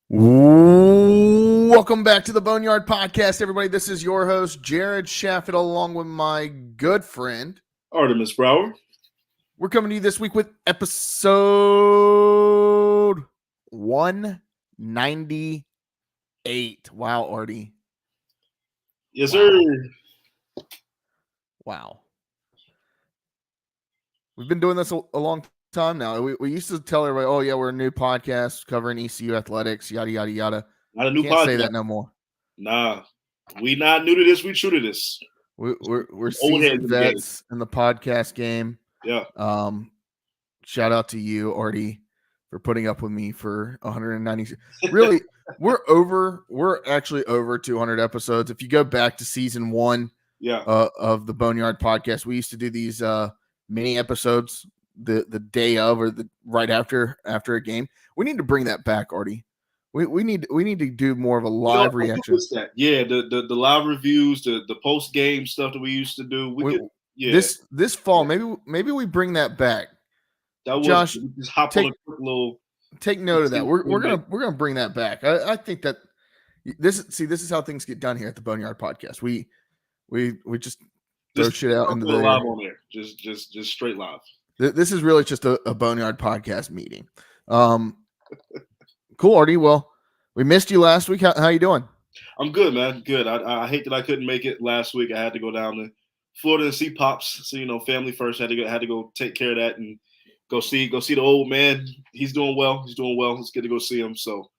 Welcome back to the Boneyard Podcast, everybody. This is your host, Jared Shafit, along with my good friend, Artemis Brower. We're coming to you this week with episode 198. Wow, Artie. Yes, sir. Wow. We've been doing this a long time now. We used to tell everybody, oh, yeah, we're a new podcast covering ECU athletics, yada, yada, yada. Not a new Can't podcast. say that no more. Nah, we not new to this. We true to this. We're seasoned vets in the podcast game. Yeah. Shout out to you, Artie, for putting up with me for 190. Really, we're actually over 200 episodes. If you go back to season 1 of the Boneyard Podcast, we used to do these mini episodes the day of or the right after a game. We need to bring that back, Artie. We need to do more of a live reaction. Yeah, the live reviews, the post game stuff that we used to do. This fall, maybe we bring that back. That was Josh, just hop on a quick little. Take note of that. We're gonna bring that back. I think that this is how things get done here at the Boneyard Podcast. We just throw shit out into the live on there. Just straight live. This is really just a Boneyard Podcast meeting. Cool, Artie. Well, we missed you last week. How you doing? I'm good, man. Good. I hate that I couldn't make it last week. I had to go down to Florida and see Pops. So family first. Had to go take care of that and go see the old man. He's doing well. It's good to go see him. So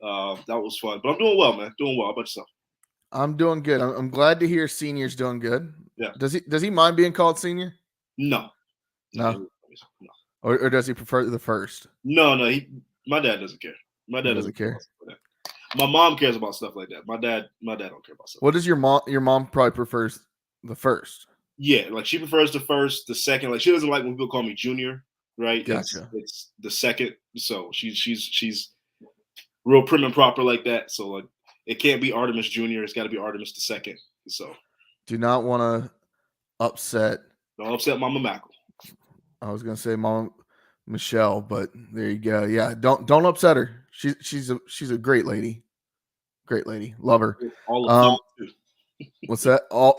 that was fun. But I'm doing well, man. Doing well. How about yourself? I'm doing good. I'm glad to hear Senior's doing good. Yeah. Does he mind being called Senior? No. Or does he prefer the first? No. My dad doesn't care. My dad doesn't care. My mom cares about stuff like that. My dad don't care about stuff. What does your mom probably prefers the first? Yeah, like she prefers the first, the second. Like she doesn't like when people call me Junior, right? Gotcha. It's the second. So she's real prim and proper like that. So like it can't be Artemis Jr. It's got to be Artemis the second. So do not want to upset. Don't upset Mama Mackle. I was gonna say Mama Michelle, but there you go. Yeah, don't upset her. She's a great lady. Great lady. Love her. All of what's that? All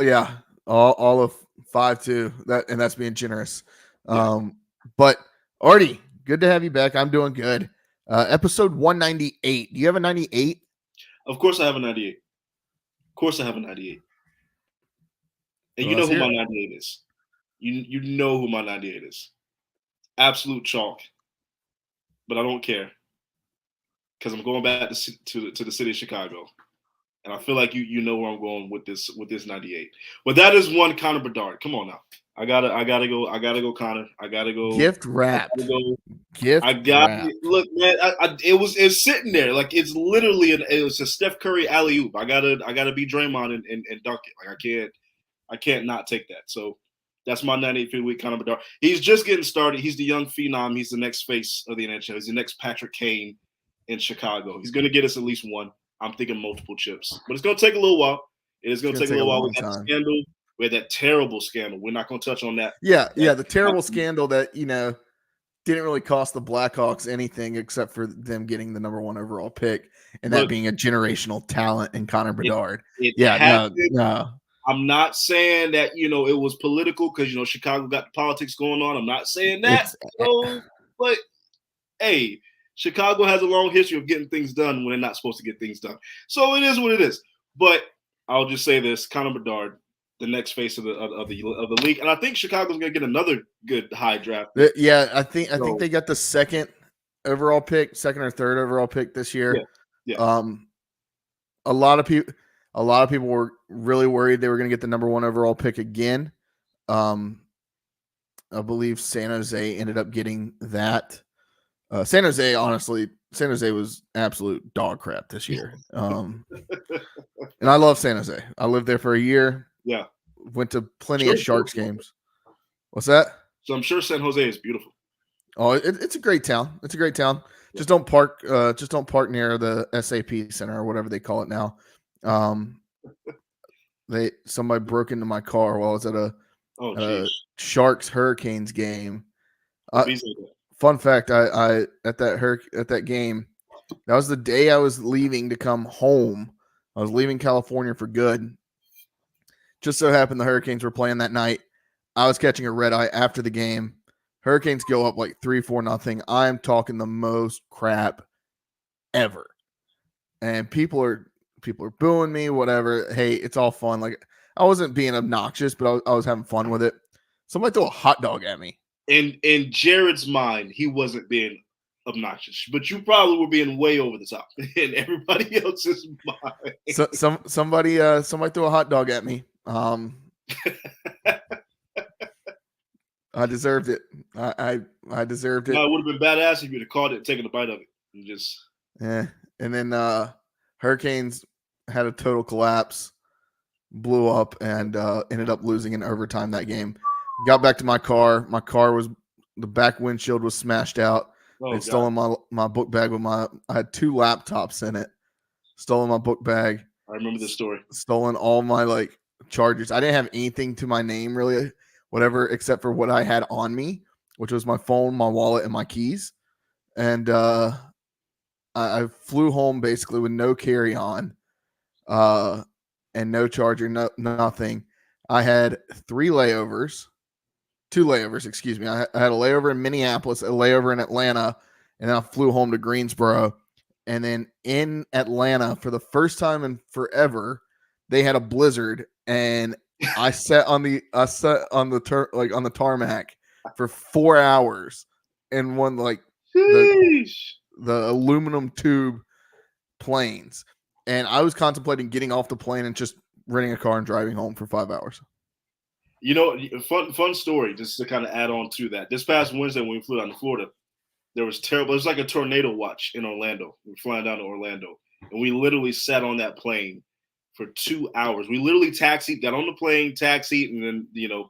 of 5'2". That's being generous. Yeah. But Artie, good to have you back. I'm doing good. Episode 198. Do you have a 98? Of course I have a 98. And you know who my 98 is. You know who my 98 is. Absolute chalk. But I don't care. Because I'm going back to the city of Chicago. And I feel like you know where I'm going with this 98. But that is one Connor Bedard. Come on now. I gotta go Connor. I gotta go gift wrapped. Look, man, it's sitting there. Like it's literally it was a Steph Curry alley-oop. I gotta be Draymond and dunk it. Like I can't not take that. So that's my 98 for the week, Connor Bedard. He's just getting started. He's the young phenom. He's the next face of the NHL. He's the next Patrick Kane in Chicago. He's gonna get us at least one. I'm thinking multiple chips, but it's going to take a little while. It is going to take a little while. We had the scandal. We had that terrible scandal. We're not going to touch on that. Yeah, the terrible scandal that, didn't really cost the Blackhawks anything except for them getting the number 1 overall pick and that being a generational talent in Connor Bedard. No. I'm not saying that, it was political because, Chicago got the politics going on. I'm not saying that. But, hey, Chicago has a long history of getting things done when they're not supposed to get things done. So it is what it is. But I'll just say this: Connor Bedard, the next face of the league, and I think Chicago's going to get another good high draft. Yeah, I think they got the second or third overall pick this year. Yeah. A lot of people were really worried they were going to get the number 1 overall pick again. I believe San Jose ended up getting that. San Jose was absolute dog crap this year. And I love San Jose. I lived there for a year. Yeah. Went to plenty of Sharks games. What's that? So I'm sure San Jose is beautiful. Oh, it's a great town. It's a great town. Yeah. Just don't park near the SAP Center or whatever they call it now. Somebody broke into my car while I was at a Sharks Hurricanes game. Fun fact: I at that game, That was the day I was leaving to come home. I was leaving California for good. Just so happened the Hurricanes were playing that night. I was catching a red eye after the game. Hurricanes go up like 3-4-0. I'm talking the most crap ever. And people are booing me, whatever. Hey, it's all fun. Like, I wasn't being obnoxious, but I was having fun with it. Somebody threw a hot dog at me. In Jared's mind, he wasn't being obnoxious, but you probably were being way over the top in everybody else's mind. So somebody threw a hot dog at me. I deserved it. I deserved it. No, it would have been badass if you'd have caught it and taken a bite of it. And just And then Hurricanes had a total collapse, blew up, and ended up losing in overtime that game. Got back to my car. My car was the back windshield was smashed out. They'd stolen my book bag with I had 2 laptops in it. Stolen my book bag. I remember this story. Stolen all my chargers. I didn't have anything to my name really, whatever, except for what I had on me, which was my phone, my wallet, and my keys. And I flew home basically with no carry-on, and no charger, nothing. I had 2 layovers, excuse me. I had a layover in Minneapolis, a layover in Atlanta, and then I flew home to Greensboro. And then in Atlanta, for the first time in forever, they had a blizzard, and I sat on the tarmac for 4 hours in one the aluminum tube planes. And I was contemplating getting off the plane and just renting a car and driving home for 5 hours. You know, fun story, just to kind of add on to that. This past Wednesday when we flew down to Florida, there was terrible. It was like a tornado watch in Orlando. We were flying down to Orlando, and we literally sat on that plane for 2 hours. We literally got on the plane, taxied, and then,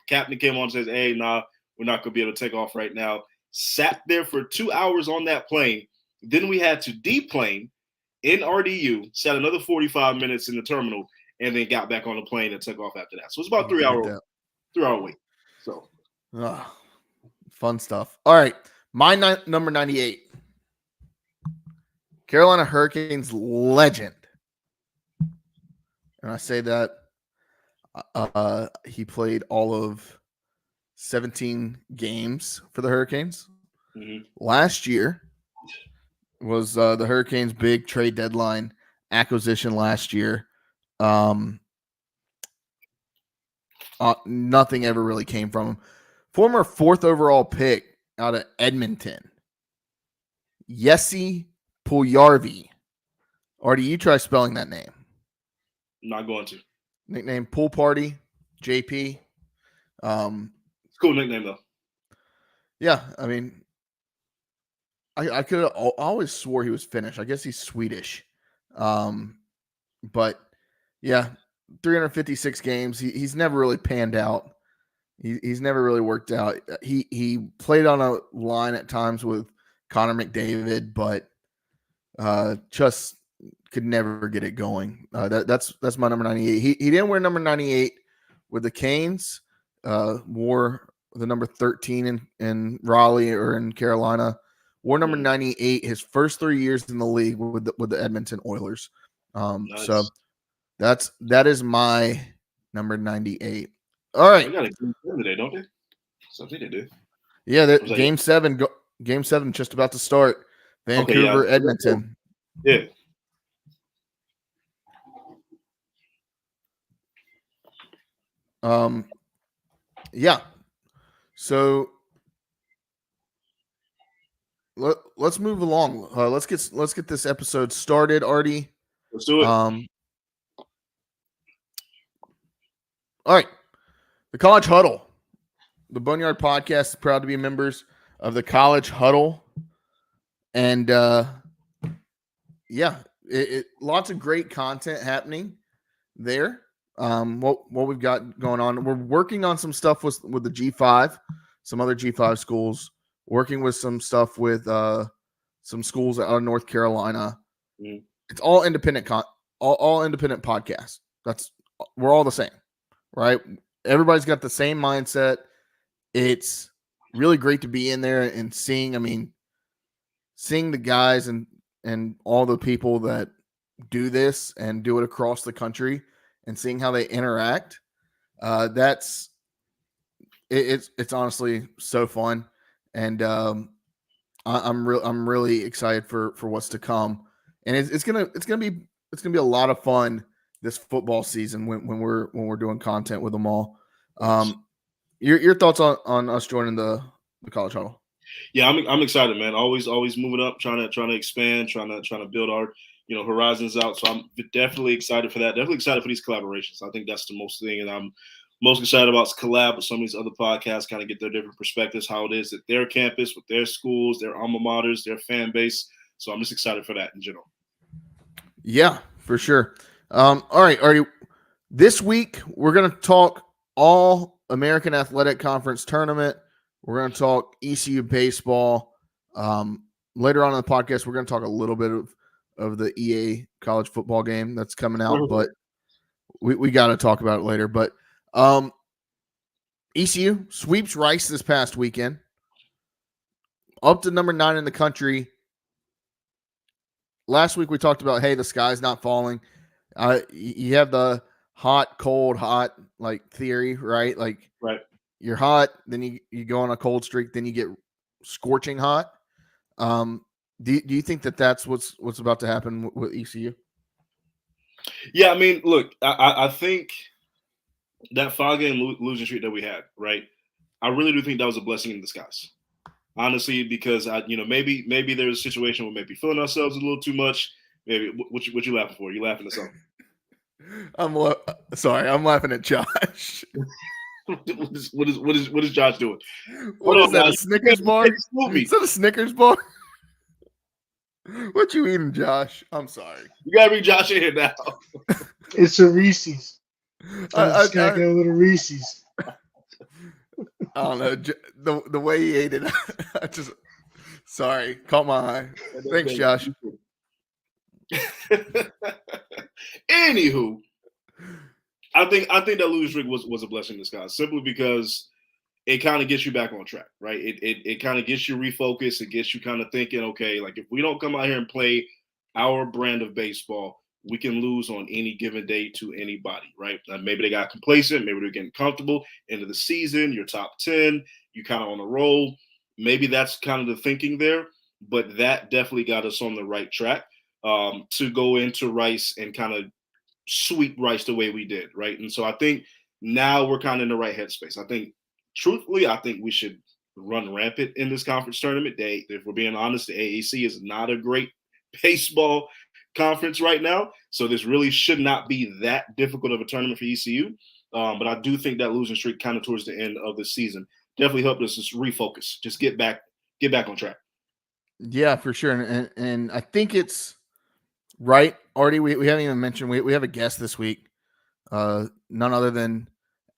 captain came on and says, hey, nah, we're not going to be able to take off right now. Sat there for 2 hours on that plane. Then we had to deplane in RDU, sat another 45 minutes in the terminal, and then got back on the plane and took off after that. So it's about 3 hour wait. So fun stuff. All right. My number 98. Carolina Hurricanes legend. And I say that he played all of 17 games for the Hurricanes. Mm-hmm. Last year was the Hurricanes' big trade deadline acquisition last year. Nothing ever really came from him. Former 4th overall pick out of Edmonton, Jesse Puljujarvi. Artie, you try spelling that name. I'm not going to. Nickname Pool Party, JP. It's a cool nickname though. Yeah, I mean, I could have always swore he was Finnish. I guess he's Swedish. But yeah, 356 games. He's never really panned out. He's never really worked out. He played on a line at times with Connor McDavid, but just could never get it going. That's my number 98. He didn't wear number 98 with the Canes. Wore the number 13 in Raleigh or in Carolina. Wore number 98 his first 3 years in the league with the Edmonton Oilers. Nice. So that is my number 98. All right. They got a game today, don't they? Something they do. Yeah, game 7 just about to start. Vancouver, okay, Edmonton. Yeah. Yeah. So let's move along. Let's get this episode started, Artie. Let's do it. All right. The College Huddle. The Boneyard Podcast is proud to be members of the College Huddle. And lots of great content happening there. What we've got going on. We're working on some stuff with the G5, some other G5 schools, working with some stuff with some schools out of North Carolina. Mm. It's all independent all independent podcasts. We're all the same, right? Everybody's got the same mindset. It's really great to be in there and seeing the guys and and all the people that do this and do it across the country and seeing how they interact, it's honestly so fun. And I'm really excited for what's to come. And it's gonna be a lot of fun this football season when we're doing content with them all. Your thoughts on us joining the college huddle? Yeah, I'm excited, man. Always moving up, trying to expand, trying to build our horizons out. So I'm definitely excited for that. Definitely excited for these collaborations. I think that's the most thing, and I'm most excited about is collab with some of these other podcasts, kind of get their different perspectives, how it is at their campus, with their schools, their alma maters, their fan base. So I'm just excited for that in general. Yeah, for sure. All right, Artie. This week we're going to talk all American Athletic Conference tournament. We're going to talk ECU baseball. Later on in the podcast, we're going to talk a little bit of the EA college football game that's coming out, but we got to talk about it later. But ECU sweeps Rice this past weekend, up to number 9 in the country. Last week we talked about, hey, the sky's not falling. You have the hot, cold, hot like theory, right? Like, right. You're hot, then you go on a cold streak, then you get scorching hot. Do you think that's what's about to happen with ECU? Yeah, I mean, look, I think that 5-game losing streak that we had, right? I really do think that was a blessing in disguise. Honestly, because maybe there's a situation where maybe feeling ourselves a little too much. Maybe what you laughing for? You laughing at something? Sorry, I'm laughing at Josh. What is Josh doing? What is that? A Snickers bar? Is that a Snickers bar? What you eating, Josh? I'm sorry. You gotta bring Josh in here now. It's a Reese's. I got a little Reese's. I don't know the way he ate it. I just sorry, caught my eye. Thanks, Josh. Anywho, I think that losing streak was a blessing in disguise, simply because it kind of gets you back on track, right? It kind of gets you refocused. It gets you kind of thinking, okay, like if we don't come out here and play our brand of baseball, we can lose on any given day to anybody, right? Maybe they got complacent. Maybe they're getting comfortable. End of the season, you're top 10. You kind of on a roll. Maybe that's kind of the thinking there, but that definitely got us on the right track to go into Rice and kind of sweep Rice the way we did, right? And so I think now we're kind of in the right headspace. I think, truthfully, we should run rampant in this conference tournament. If we're being honest, the AAC is not a great baseball conference right now, so this really should not be that difficult of a tournament for ECU. But I do think that losing streak kind of towards the end of the season definitely helped us just refocus, just get back on track. Yeah, for sure. And I think it's right, Artie. We haven't even mentioned we have a guest this week, none other than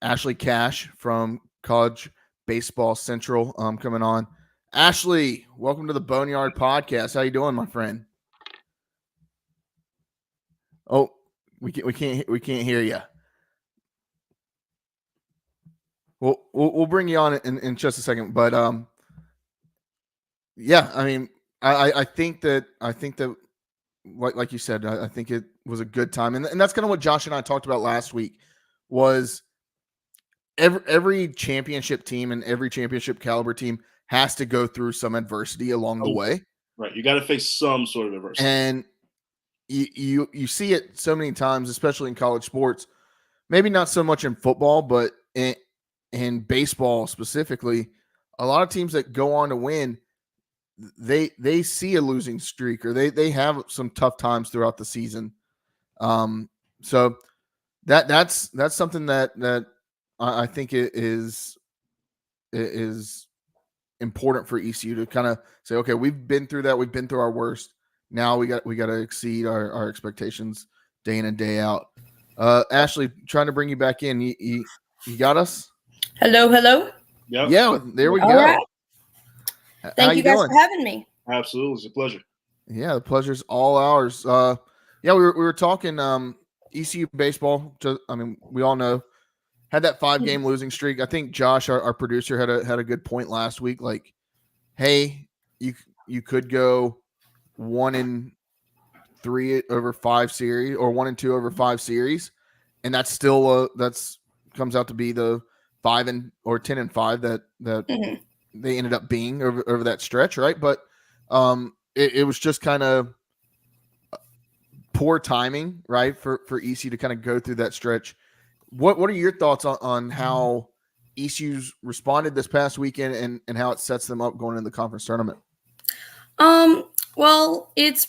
Ashley Cash from College Baseball Central coming on. Ashley, welcome to the Boneyard Podcast. How you doing, my friend? Oh, we can't hear you. We'll bring you on in just a second, but yeah, I mean, I think that like you said, I think it was a good time, and that's kind of what Josh and I talked about last week. Was every championship team and every championship caliber team has to go through some adversity along the way, right? You got to face some sort of adversity, and you see it so many times, especially in college sports. Maybe not so much in football, but in baseball specifically, a lot of teams that go on to win, they see a losing streak, or they have some tough times throughout the season. So that's something that I think it is important for ECU to kind of say, okay, we've been through that, we've been through our worst. Now we got to exceed our expectations day in and day out. Ashley, trying to bring you back in. You got us? Hello. Yep. Yeah, there we All go. Right. Thank you guys for having me. Absolutely, it's a pleasure. Yeah, the pleasure's all ours. Yeah, we were talking ECU baseball. We all know had that 5-game losing streak. I think Josh, our producer, had a good point last week. Like, hey, you could go 1-3 over 5 series or 1-2 over 5 series, and that's still comes out to be the 5 or 10-5 that Mm-hmm. they ended up being over that stretch, right? But it was just kind of poor timing, right, for ECU to kind of go through that stretch. What are your thoughts on how ECU's responded this past weekend and how it sets them up going into the conference tournament? Well, it's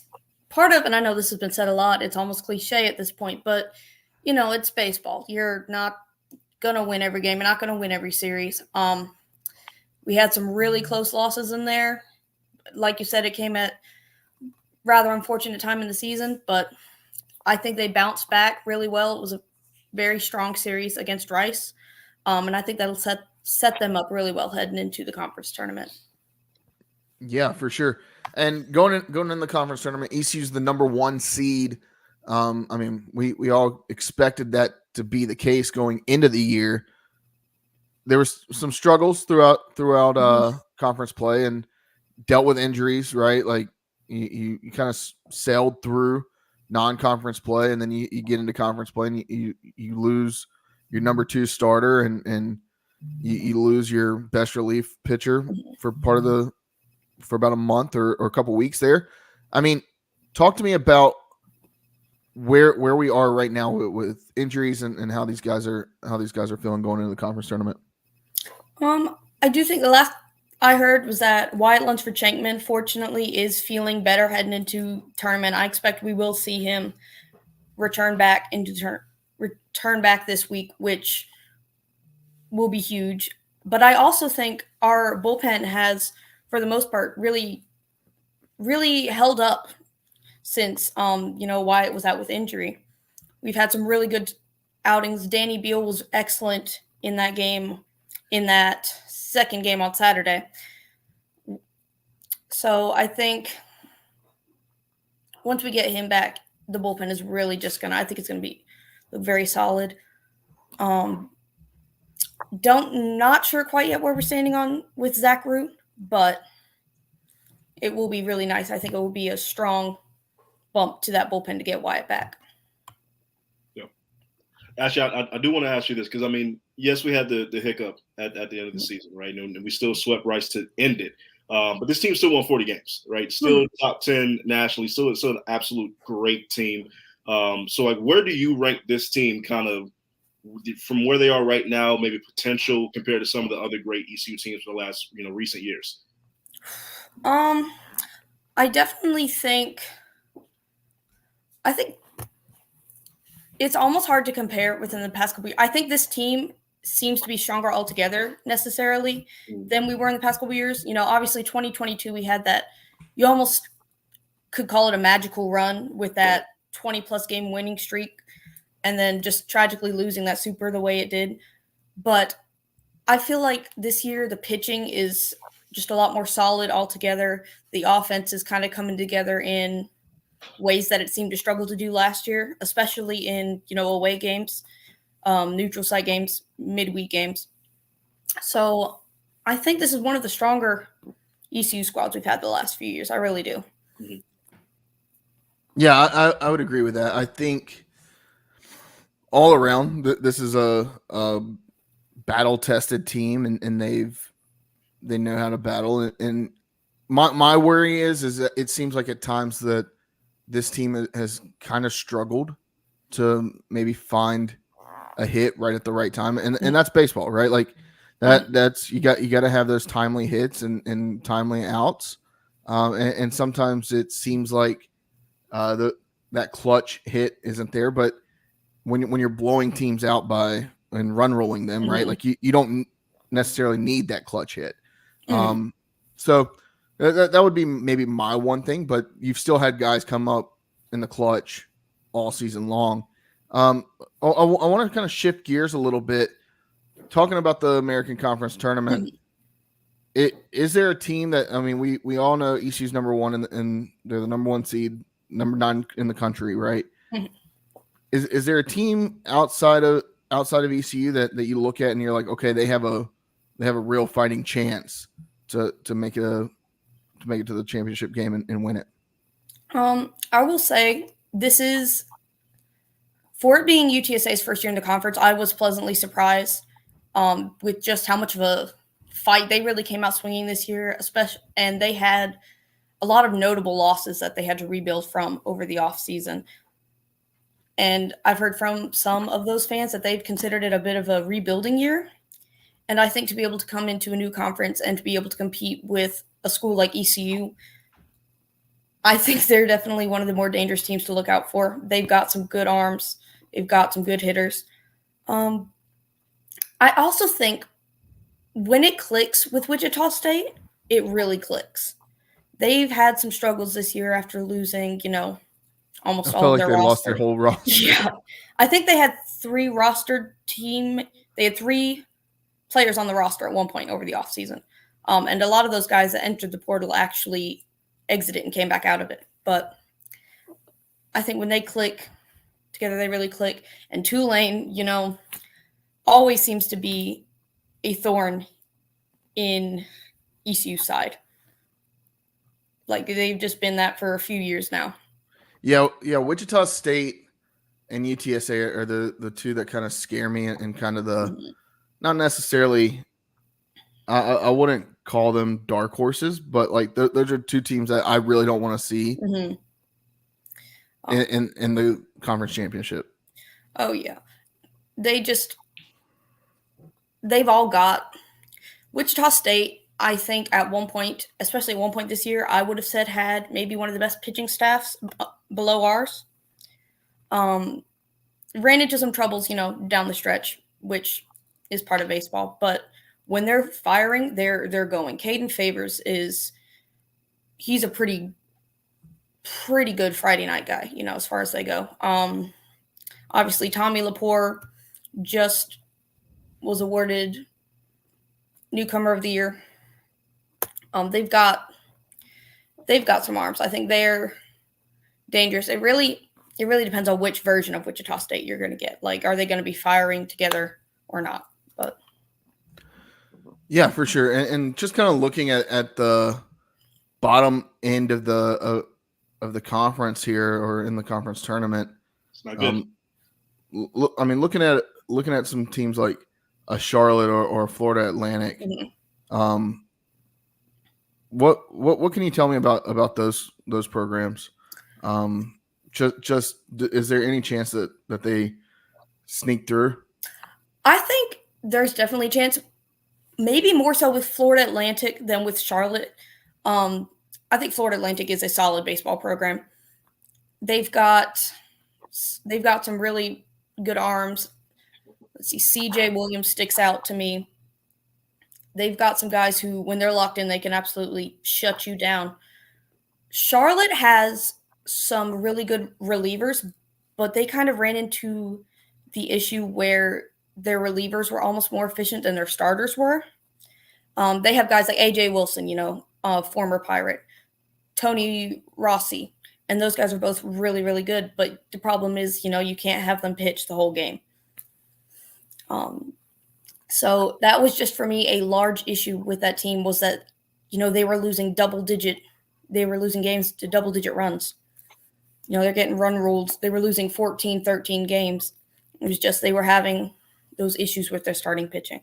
part of, and I know this has been said a lot, it's almost cliche at this point, but it's baseball. You're not gonna win every game. You're not gonna win every series. We had some really close losses in there. Like you said, it came at rather unfortunate time in the season, but I think they bounced back really well. It was a very strong series against Rice, and I think that'll set them up really well heading into the conference tournament. Yeah, for sure. And going in the conference tournament, ECU's the number 1 seed. I mean, we all expected that to be the case going into the year. There was some struggles throughout conference play and dealt with injuries, right? Like you kind of sailed through non-conference play, and then you get into conference play and you lose your number 2 starter and you lose your best relief pitcher for about a month or a couple weeks there. I mean, talk to me about where we are right now with injuries and how these guys are feeling going into the conference tournament. I do think the last I heard was that Wyatt Lunsford-Shankman, fortunately, is feeling better heading into tournament. I expect we will see him return back this week, which will be huge. But I also think our bullpen has, for the most part, really, really held up since Wyatt was out with injury. We've had some really good outings. Danny Beal was excellent in that game, in that second game on Saturday. So I think once we get him back, the bullpen is really just I think it's gonna be very solid. Not sure quite yet where we're standing on with Zach Root, but it will be really nice. I think it will be a strong bump to that bullpen to get Wyatt back. Yeah. Actually, I do want to ask you this because, I mean, yes, we had the hiccup at the end of the season, right? And we still swept Rice to end it. But this team still won 40 games, right? Still top 10 nationally, still an absolute great team. So, like, where do you rank this team kind of from where they are right now, maybe potential compared to some of the other great ECU teams for the last, recent years? I definitely think it's almost hard to compare within the past couple years. I think this team seems to be stronger altogether necessarily than we were in the past couple years. Obviously 2022, we had that, you almost could call it a magical run with that 20-plus game winning streak and then just tragically losing that super the way it did. But I feel like this year the pitching is just a lot more solid altogether. The offense is kind of coming together in ways that it seemed to struggle to do last year, especially in, away games, neutral site games, midweek games. So I think this is one of the stronger ECU squads we've had the last few years. I really do. Yeah, I would agree with that. I think all around this is a battle-tested team, and they know how to battle. And my worry is that it seems like at times that this team has kind of struggled to maybe find a hit right at the right time, and that's baseball, right? Like that's you got to have those timely hits and timely outs, and sometimes it seems like that clutch hit isn't there, but when you're blowing teams out and run rolling them, right? Like you don't necessarily need that clutch hit. So that would be maybe my one thing, but you've still had guys come up in the clutch all season long. I want to kind of shift gears a little bit, talking about the American Conference Tournament. Is there a team that, I mean, we all know ECU's number 1 and they're the number 1 seed, number 9 in the country, right? Is there a team outside of ECU that you look at and you're like, okay, they have a real fighting chance to make it to the championship game and win it? I will say this is, for it being UTSA's first year in the conference, I was pleasantly surprised with just how much of a fight they really came out swinging this year, and they had a lot of notable losses that they had to rebuild from over the offseason. And I've heard from some of those fans that they've considered it a bit of a rebuilding year. And I think to be able to come into a new conference and to be able to compete with a school like ECU, I think they're definitely one of the more dangerous teams to look out for. They've got some good arms. They've got some good hitters. I also think when it clicks with Wichita State, it really clicks. They've had some struggles this year after losing, almost all of their roster. They lost their whole roster. Yeah. I think they had three players on the roster at one point over the offseason. And a lot of those guys that entered the portal actually exited and came back out of it. But I think when they click together, they really click. And Tulane, always seems to be a thorn in ECU side. Like, they've just been that for a few years now. Yeah. Wichita State and UTSA are the two that kind of scare me, and kind of the not necessarily. I wouldn't call them dark horses, but like those are two teams that I really don't want to see in the conference championship. Oh yeah, they've all got Wichita State. I think at one point, especially at one point this year, I would have said had maybe one of the best pitching staffs below ours. Ran into some troubles, down the stretch, which is part of baseball. But when they're firing, they're going. Caden Favors he's a pretty good Friday night guy, as far as they go. Obviously, Tommy Lepore just was awarded Newcomer of the Year. They've got some arms. I think they're dangerous. It really depends on which version of Wichita State you're going to get. Like, are they going to be firing together or not? But yeah, for sure. And just kind of looking at the bottom end of the conference here, or in the conference tournament, it's not good. Looking at some teams like a Charlotte or Florida Atlantic. What can you tell me about those programs? Just is there any chance that they sneak through? I think there's definitely a chance, maybe more so with Florida Atlantic than with Charlotte. I think Florida Atlantic is a solid baseball program. They've got some really good arms. Let's see, CJ Williams sticks out to me. They've got some guys who, when they're locked in, they can absolutely shut you down. Charlotte has some really good relievers, but they kind of ran into the issue where their relievers were almost more efficient than their starters were. They have guys like AJ Wilson, former Pirate, Tony Rossi, and those guys are both really, really good. But the problem is, you can't have them pitch the whole game. So that was just, for me, a large issue with that team, was that, they were losing games to double-digit runs. They're getting run ruled. They were losing 14, 13 games. It was just they were having those issues with their starting pitching.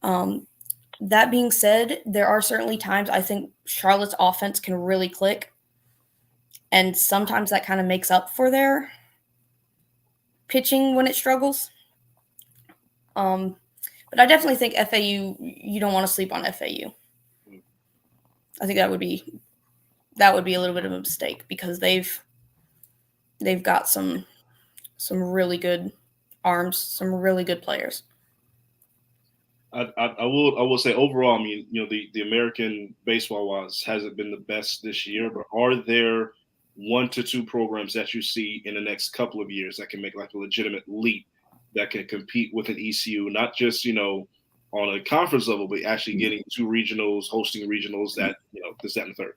That being said, there are certainly times I think Charlotte's offense can really click, and sometimes that kind of makes up for their pitching when it struggles. But I definitely think FAU, you don't want to sleep on FAU. I think that would be a little bit of a mistake, because they've got some really good arms, some really good players. I will say overall, the American baseball wise hasn't been the best this year, but are there 1 to 2 programs that you see in the next couple of years that can make like a legitimate leap, that can compete with an ECU, not just, on a conference level, but actually getting to regionals, hosting regionals, that, this, that, and the third?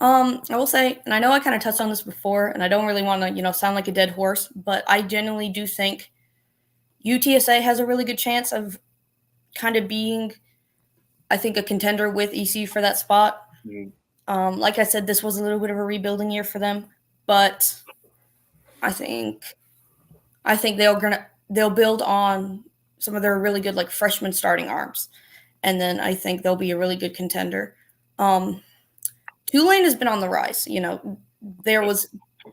I will say, and I know I kind of touched on this before, and I don't really want to, sound like a dead horse, but I genuinely do think UTSA has a really good chance of kind of being, I think, a contender with ECU for that spot. Like I said, this was a little bit of a rebuilding year for them, but I think they'll build on some of their really good like freshman starting arms, and then I think they'll be a really good contender. Tulane has been on the rise. There was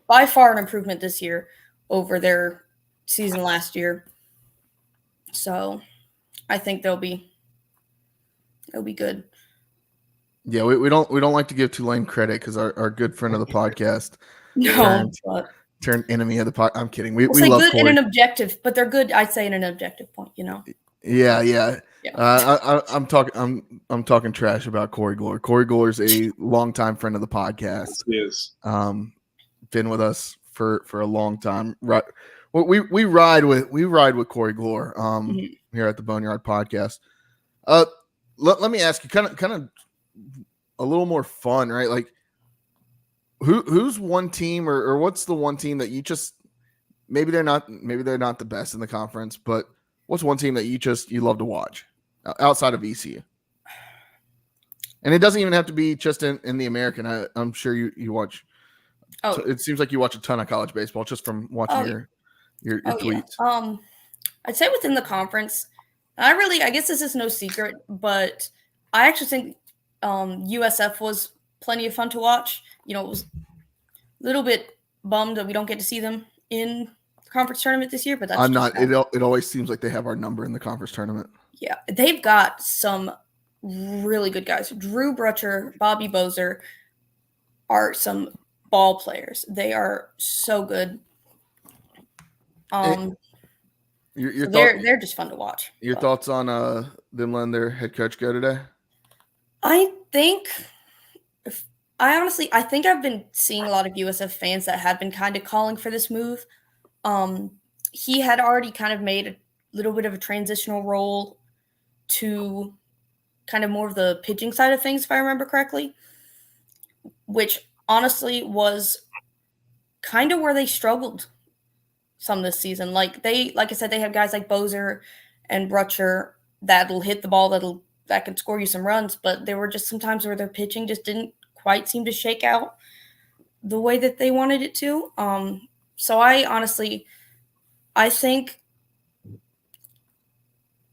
by far an improvement this year over their season last year, so I think they'll be good. Yeah, we don't like to give Tulane credit because our good friend of the podcast turned enemy of the podcast. I'm kidding. We love good Corey. in an objective, but they're good. I'd say in an objective point. Yeah. I'm talking trash about Corey Glore. Corey Glore's a longtime friend of the podcast. Yes. Been with us for a long time. Right. Well, we ride with Corey Glore here at the Boneyard Podcast. Let me ask you kind of a little more fun, right? Like who's one team or what's the one team that you just maybe they're not the best in the conference, but what's one team that you love to watch outside of ECU? And it doesn't even have to be just in the American. I'm sure you watch. Oh, it seems like you watch a ton of college baseball just from watching your tweets. Yeah. I'd say within the conference, I guess this is no secret, but I actually think USF was plenty of fun to watch. It was a little bit bummed that we don't get to see them in the conference tournament this year, but that's I'm not. It always seems like they have our number in the conference tournament. Yeah, they've got some really good guys. Drew Brutcher, Bobby Bozer are some ball players. They are so good. They're just fun to watch. Your thoughts on them letting their head coach go today? I think I've been seeing a lot of USF fans that have been kind of calling for this move. He had already kind of made a little bit of a transitional role to kind of more of the pitching side of things, if I remember correctly, which honestly was kind of where they struggled some this season. Like I said, they have guys like Bozer and Brutcher that'll hit the ball that can score you some runs, but there were just some times where their pitching just didn't quite seem to shake out the way that they wanted it to. So I think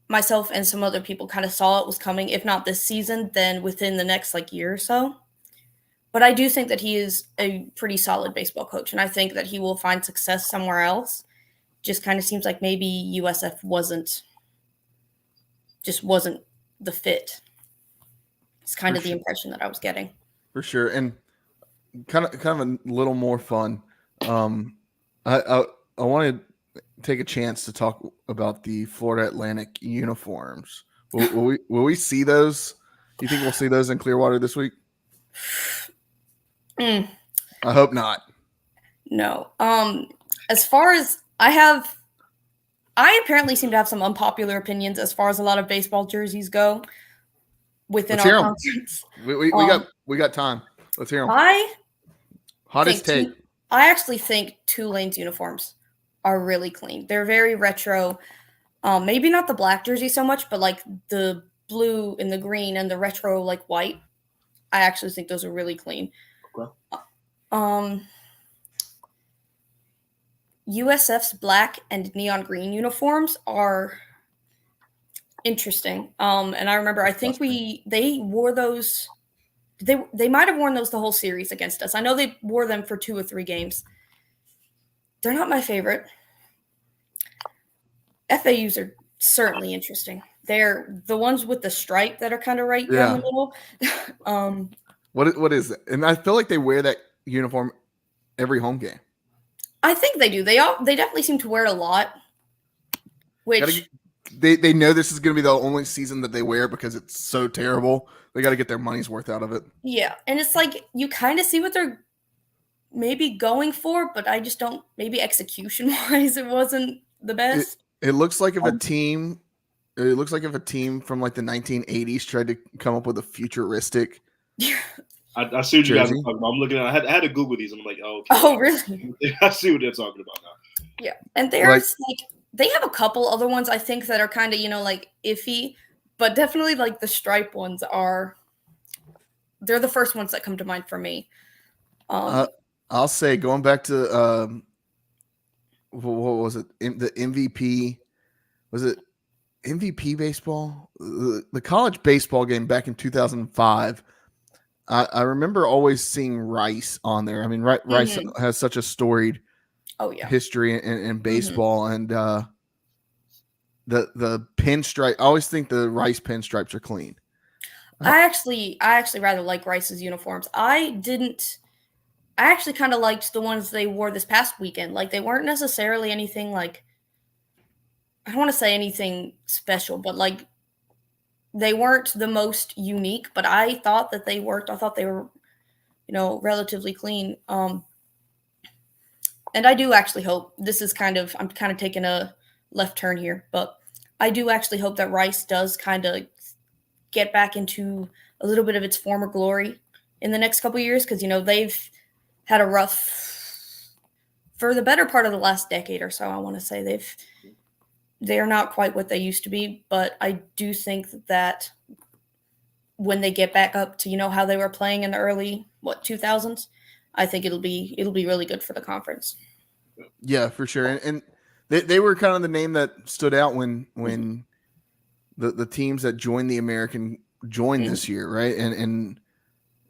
myself and some other people kind of saw it was coming, if not this season, then within the next year or so. But I do think that he is a pretty solid baseball coach, and I think that he will find success somewhere else. Just kind of seems like maybe USF wasn't the fit. It's kind of the impression that I was getting. For sure. And kind of a little more fun. I want to take a chance to talk about the Florida Atlantic uniforms. Will we see those? Do you think we'll see those in Clearwater this week? I hope not. No. As far as I apparently seem to have some unpopular opinions as far as a lot of baseball jerseys go within our conference. We got time. Let's hear them. Hottest take. I actually think Tulane's uniforms are really clean. They're very retro. Maybe not the black jersey so much, but the blue and the green and the retro white. I actually think those are really clean. Okay. USF's black and neon green uniforms are interesting. And I remember, I think they wore those. They might have worn those the whole series against us. I know they wore them for 2 or 3 games. They're not my favorite. FAUs are certainly interesting. They're the ones with the stripe that are kind of right down the middle. What is it? And I feel like they wear that uniform every home game. I think they do. They definitely seem to wear it a lot. Which they know this is going to be the only season that they wear because it's so terrible. They got to get their money's worth out of it. Yeah, and it's you kind of see what they're maybe going for, but I just don't. Maybe execution-wise, it wasn't the best. It looks like if a team from the 1980s tried to come up with a futuristic. I see what you guys are talking about. I'm looking at. I had to Google these. And I'm like, oh, okay. Oh, really? I see what they're talking about now. Yeah, and there's they have a couple other ones I think that are kind of iffy, but definitely the stripe ones are they're the first ones that come to mind for me. I'll say going back to what was it? The MVP, was it MVP baseball? The college baseball game back in 2005. I remember always seeing Rice on there. I mean, Rice has such a storied history in baseball, and the pinstripe. I always think the Rice pinstripes are clean. I actually rather like Rice's uniforms. I actually kind of liked the ones they wore this past weekend. Like, they weren't necessarily anything like, I don't want to say anything special, but like, they weren't the most unique, but I thought that they worked. I thought they were, relatively clean. And I do actually hope, I'm kind of taking a left turn here, but I do actually hope that Rice does kind of get back into a little bit of its former glory in the next couple of years, because, they've had a rough, for the better part of the last decade or so, I want to say they are not quite what they used to be, but I do think that when they get back up to, how they were playing in the early 2000s, I think it'll be really good for the conference. Yeah, for sure. And they were kind of the name that stood out when the teams that joined the American joined this year, right? And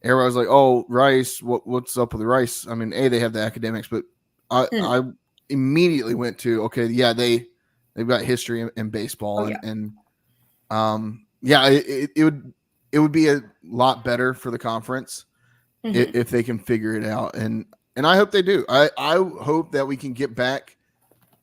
everybody was like, "Oh, Rice, what's up with Rice?" I mean, they have the academics, but I immediately went to, okay, yeah, they've got history in baseball, it would be a lot better for the conference if they can figure it out, and I hope they do. I hope that we can get back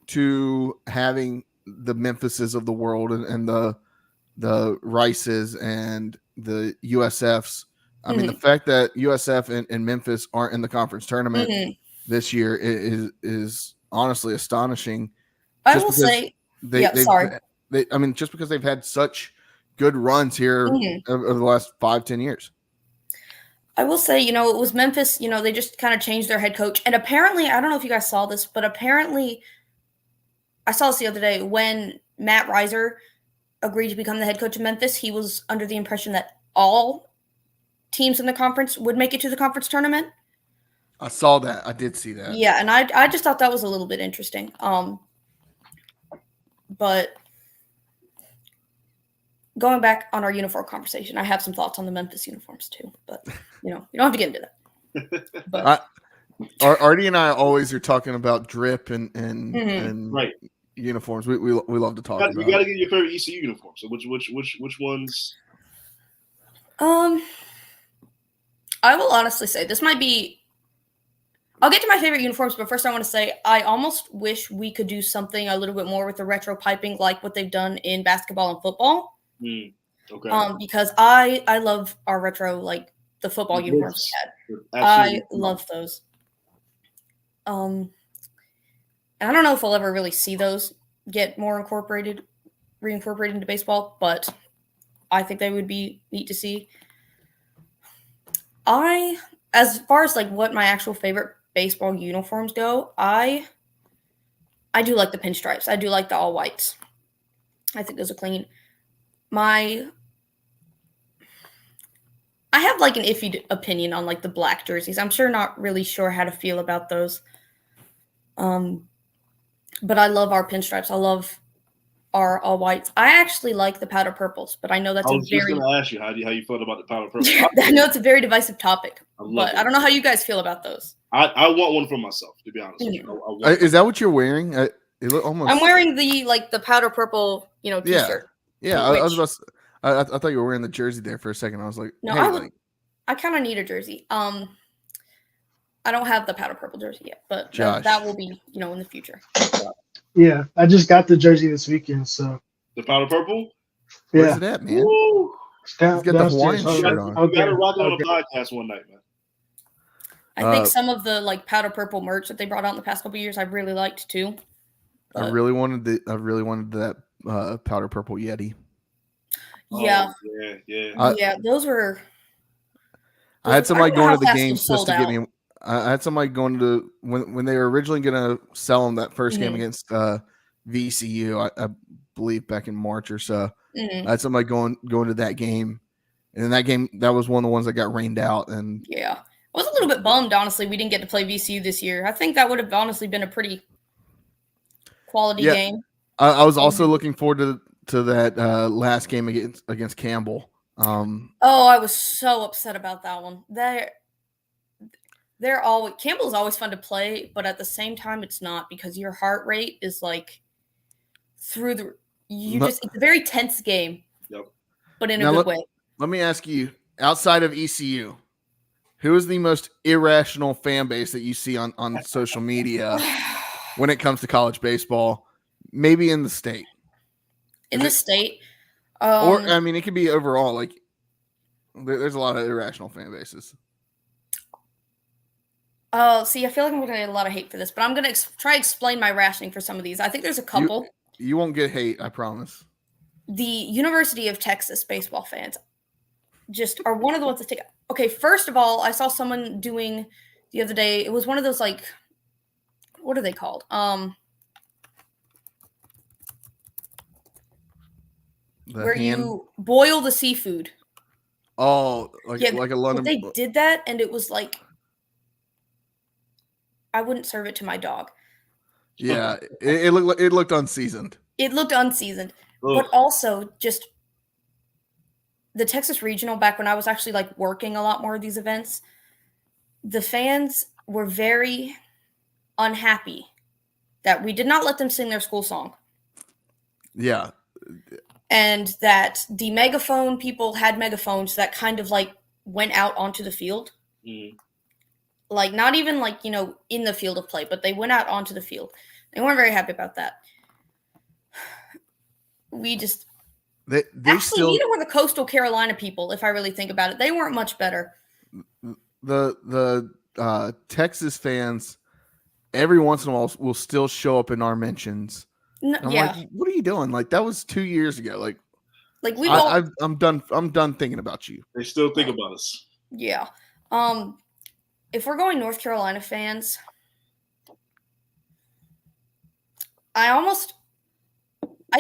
to having the Memphises of the world and the Rices and the USFs. I mean, the fact that USF and Memphis aren't in the conference tournament this year is honestly astonishing. I will say, just because they've had such good runs here over the last 5-10 years. I will say, it was Memphis, they just kind of changed their head coach. And apparently, I don't know if you guys saw this, but apparently I saw this the other day when Matt Reiser agreed to become the head coach of Memphis. He was under the impression that all teams in the conference would make it to the conference tournament. I saw that. I did see that. Yeah, and I just thought that was a little bit interesting. But going back on our uniform conversation, I have some thoughts on the Memphis uniforms too. But you don't have to get into that. But Artie and I always are talking about drip and right uniforms. We love to talk about. You got to get your favorite ECU uniform. So which ones? I will honestly say this might be. I'll get to my favorite uniforms, but first I want to say I almost wish we could do something a little bit more with the retro piping, like what they've done in basketball and football. Okay. Because I love our retro, like the football uniforms we had. I love those. And I don't know if we'll ever really see those get more reincorporated into baseball, but I think they would be neat to see. As far as like what my actual favorite baseball uniforms go, I do like the pinstripes. I do like the all whites. I think those are clean. I have like an iffy opinion on like the black jerseys. I'm not really sure how to feel about those. But I love our pinstripes. I love our all whites. I actually like the powder purples, but I know that's just going to ask you how you felt about the powder purple. I know it's a very divisive topic, but I don't know how you guys feel about those. I want one for myself, to be honest. Is that what you're wearing? I'm wearing the powder purple, t-shirt. Yeah, I was about to, I thought you were wearing the jersey there for a second. I was like, no, hey, I kind of need a jersey. I don't have the powder purple jersey yet, but that will be, in the future. So. Yeah, I just got the jersey this weekend, so. The powder purple? Yeah. Where's it at, man? Woo! He's got the Hawaiian shirt on. You got to rock it on a podcast one night, man. I think some of the like powder purple merch that they brought out in the past couple of years, I really liked too. But... I really wanted that powder purple Yeti. Yeah. Yeah. Those were. I had somebody going to the game just to get me. I had somebody going to when they were originally going to sell them that first game against VCU. I believe back in March or so. I had somebody going to that game, And in that game, that was one of the ones that got rained out. And yeah, I was a little bit bummed, honestly, we didn't get to play VCU this year. I think that would have honestly been a pretty quality game. I was also looking forward to that last game against Campbell. I was so upset about that one. Campbell's always fun to play, but at the same time, it's not, because your heart rate is like through the. It's a very tense game. Yep. But in a good way. Let me ask you, outside of ECU, who is the most irrational fan base that you see on social media when it comes to college baseball? Maybe in the state. In the state. Or, I mean, it could be overall. Like, there's a lot of irrational fan bases. See, I feel like I'm going to get a lot of hate for this, but I'm going to try to explain my rationing for some of these. I think there's a couple. You won't get hate, I promise. The University of Texas baseball fans just are one of the ones that take. Okay, first of all, I saw someone doing the other day. It was one of those, like, what are they called? Where you boil the seafood. Oh, like a London. They did that, and it was like, I wouldn't serve it to my dog. Yeah, it looked unseasoned. It looked unseasoned, Ugh. but also just the Texas Regional. Back when I was actually like working a lot more of these events, the fans were very unhappy that we did not let them sing their school song. Yeah. And that the megaphone people had megaphones that kind of like went out onto the field. Mm. Like, not even like, in the field of play, but they went out onto the field. They weren't very happy about that. We just they actually, still, neither were the Coastal Carolina people, if I really think about it. They weren't much better. The Texas fans every once in a while will still show up in our mentions. I'm like, what are you doing? Like, that was 2 years ago. Like I'm done thinking about you. They still think about us. Yeah. If we're going North Carolina fans, I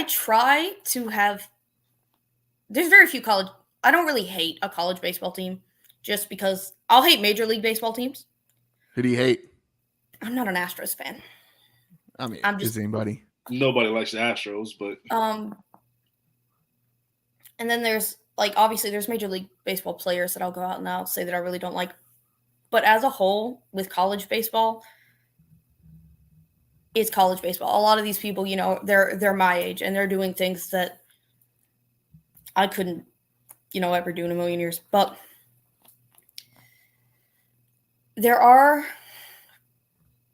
try to have. There's very few college. I don't really hate a college baseball team, just because I'll hate Major League Baseball teams. Who do you hate? I'm not an Astros fan. I mean, is anybody? Nobody likes the Astros, but and then there's obviously there's Major League Baseball players that I'll go out and I'll say that I really don't like. But as a whole, with college baseball, it's college baseball. A lot of these people, they're my age, and they're doing things that I couldn't, ever do in a million years. But there are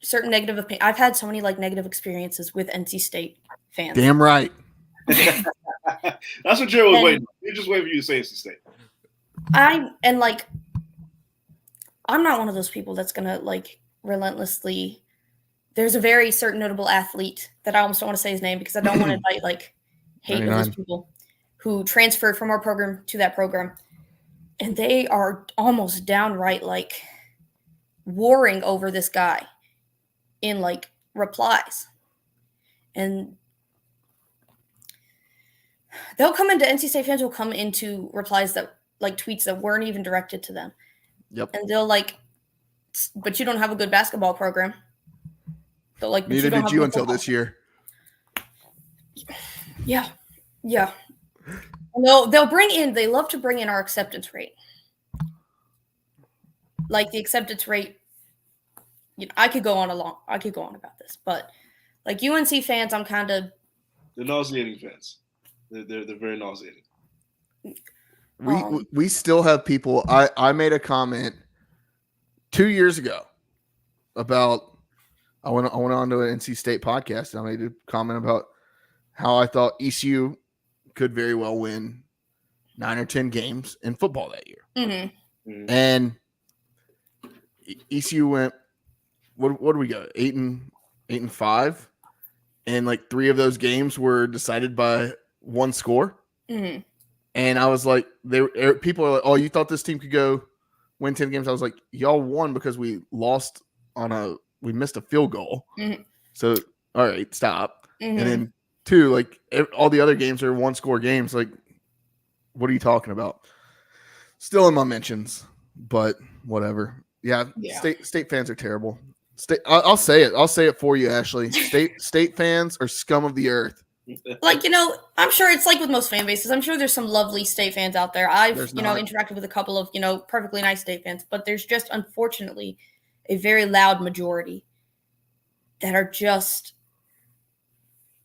certain negative opinions. I've had so many negative experiences with NC State fans. Damn right. That's what Jared was waiting. You're just waiting for you to say NC State. I'm not one of those people that's gonna relentlessly. There's a very certain notable athlete that I almost don't want to say his name because I don't want to invite hate of those people who transferred from our program to that program, and they are almost downright warring over this guy in replies, and they'll come into NC State fans will come into replies that tweets that weren't even directed to them. Yep. And they'll but you don't have a good basketball program. So neither did you until this year. Yeah. Yeah. They'll bring in, they love to bring in our acceptance rate. The acceptance rate, I could go on about this, but UNC fans, I'm kind of. They're nauseating fans. They're very nauseating. We still have people. I made a comment 2 years ago about I went on to an NC State podcast and I made a comment about how I thought ECU could very well win 9 or 10 games in football that year. Mm-hmm. Mm-hmm. And ECU went, what do we go? 8-5, and 3 of those games were decided by one score. Mm-hmm. And I was like, people are like, oh, you thought this team could go win 10 games? I was like, y'all won because we lost we missed a field goal. Mm-hmm. So, all right, stop. Mm-hmm. And then 2, all the other games are 1-score games. What are you talking about? Still in my mentions, but whatever. Yeah. Yeah. State fans are terrible. I'll say it. I'll say it for you, Ashley. State fans are scum of the earth. Like, I'm sure it's like with most fan bases. I'm sure there's some lovely state fans out there. I've, There's not. interacted with a couple of, perfectly nice state fans, but there's just, unfortunately, a very loud majority that are just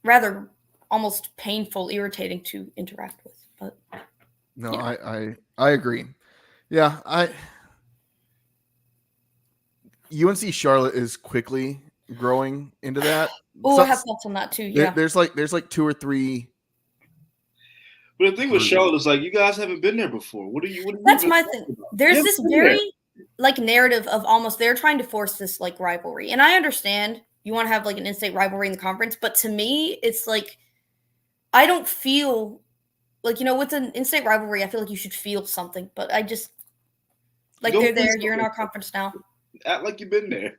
rather almost painful, irritating to interact with. But no, yeah. I agree. Yeah, UNC Charlotte is quickly growing into that. I have thoughts on that too. Yeah, there's like 2 or 3. But the thing with Charlotte is like you guys haven't been there before. What are you? That's my thing. There's this very narrative of almost they're trying to force this like rivalry, and I understand you want to have like an in-state rivalry in the conference, but to me, it's like I don't feel like with an in-state rivalry. I feel like you should feel something, but I just they're there. You're in our conference now. Act like you've been there.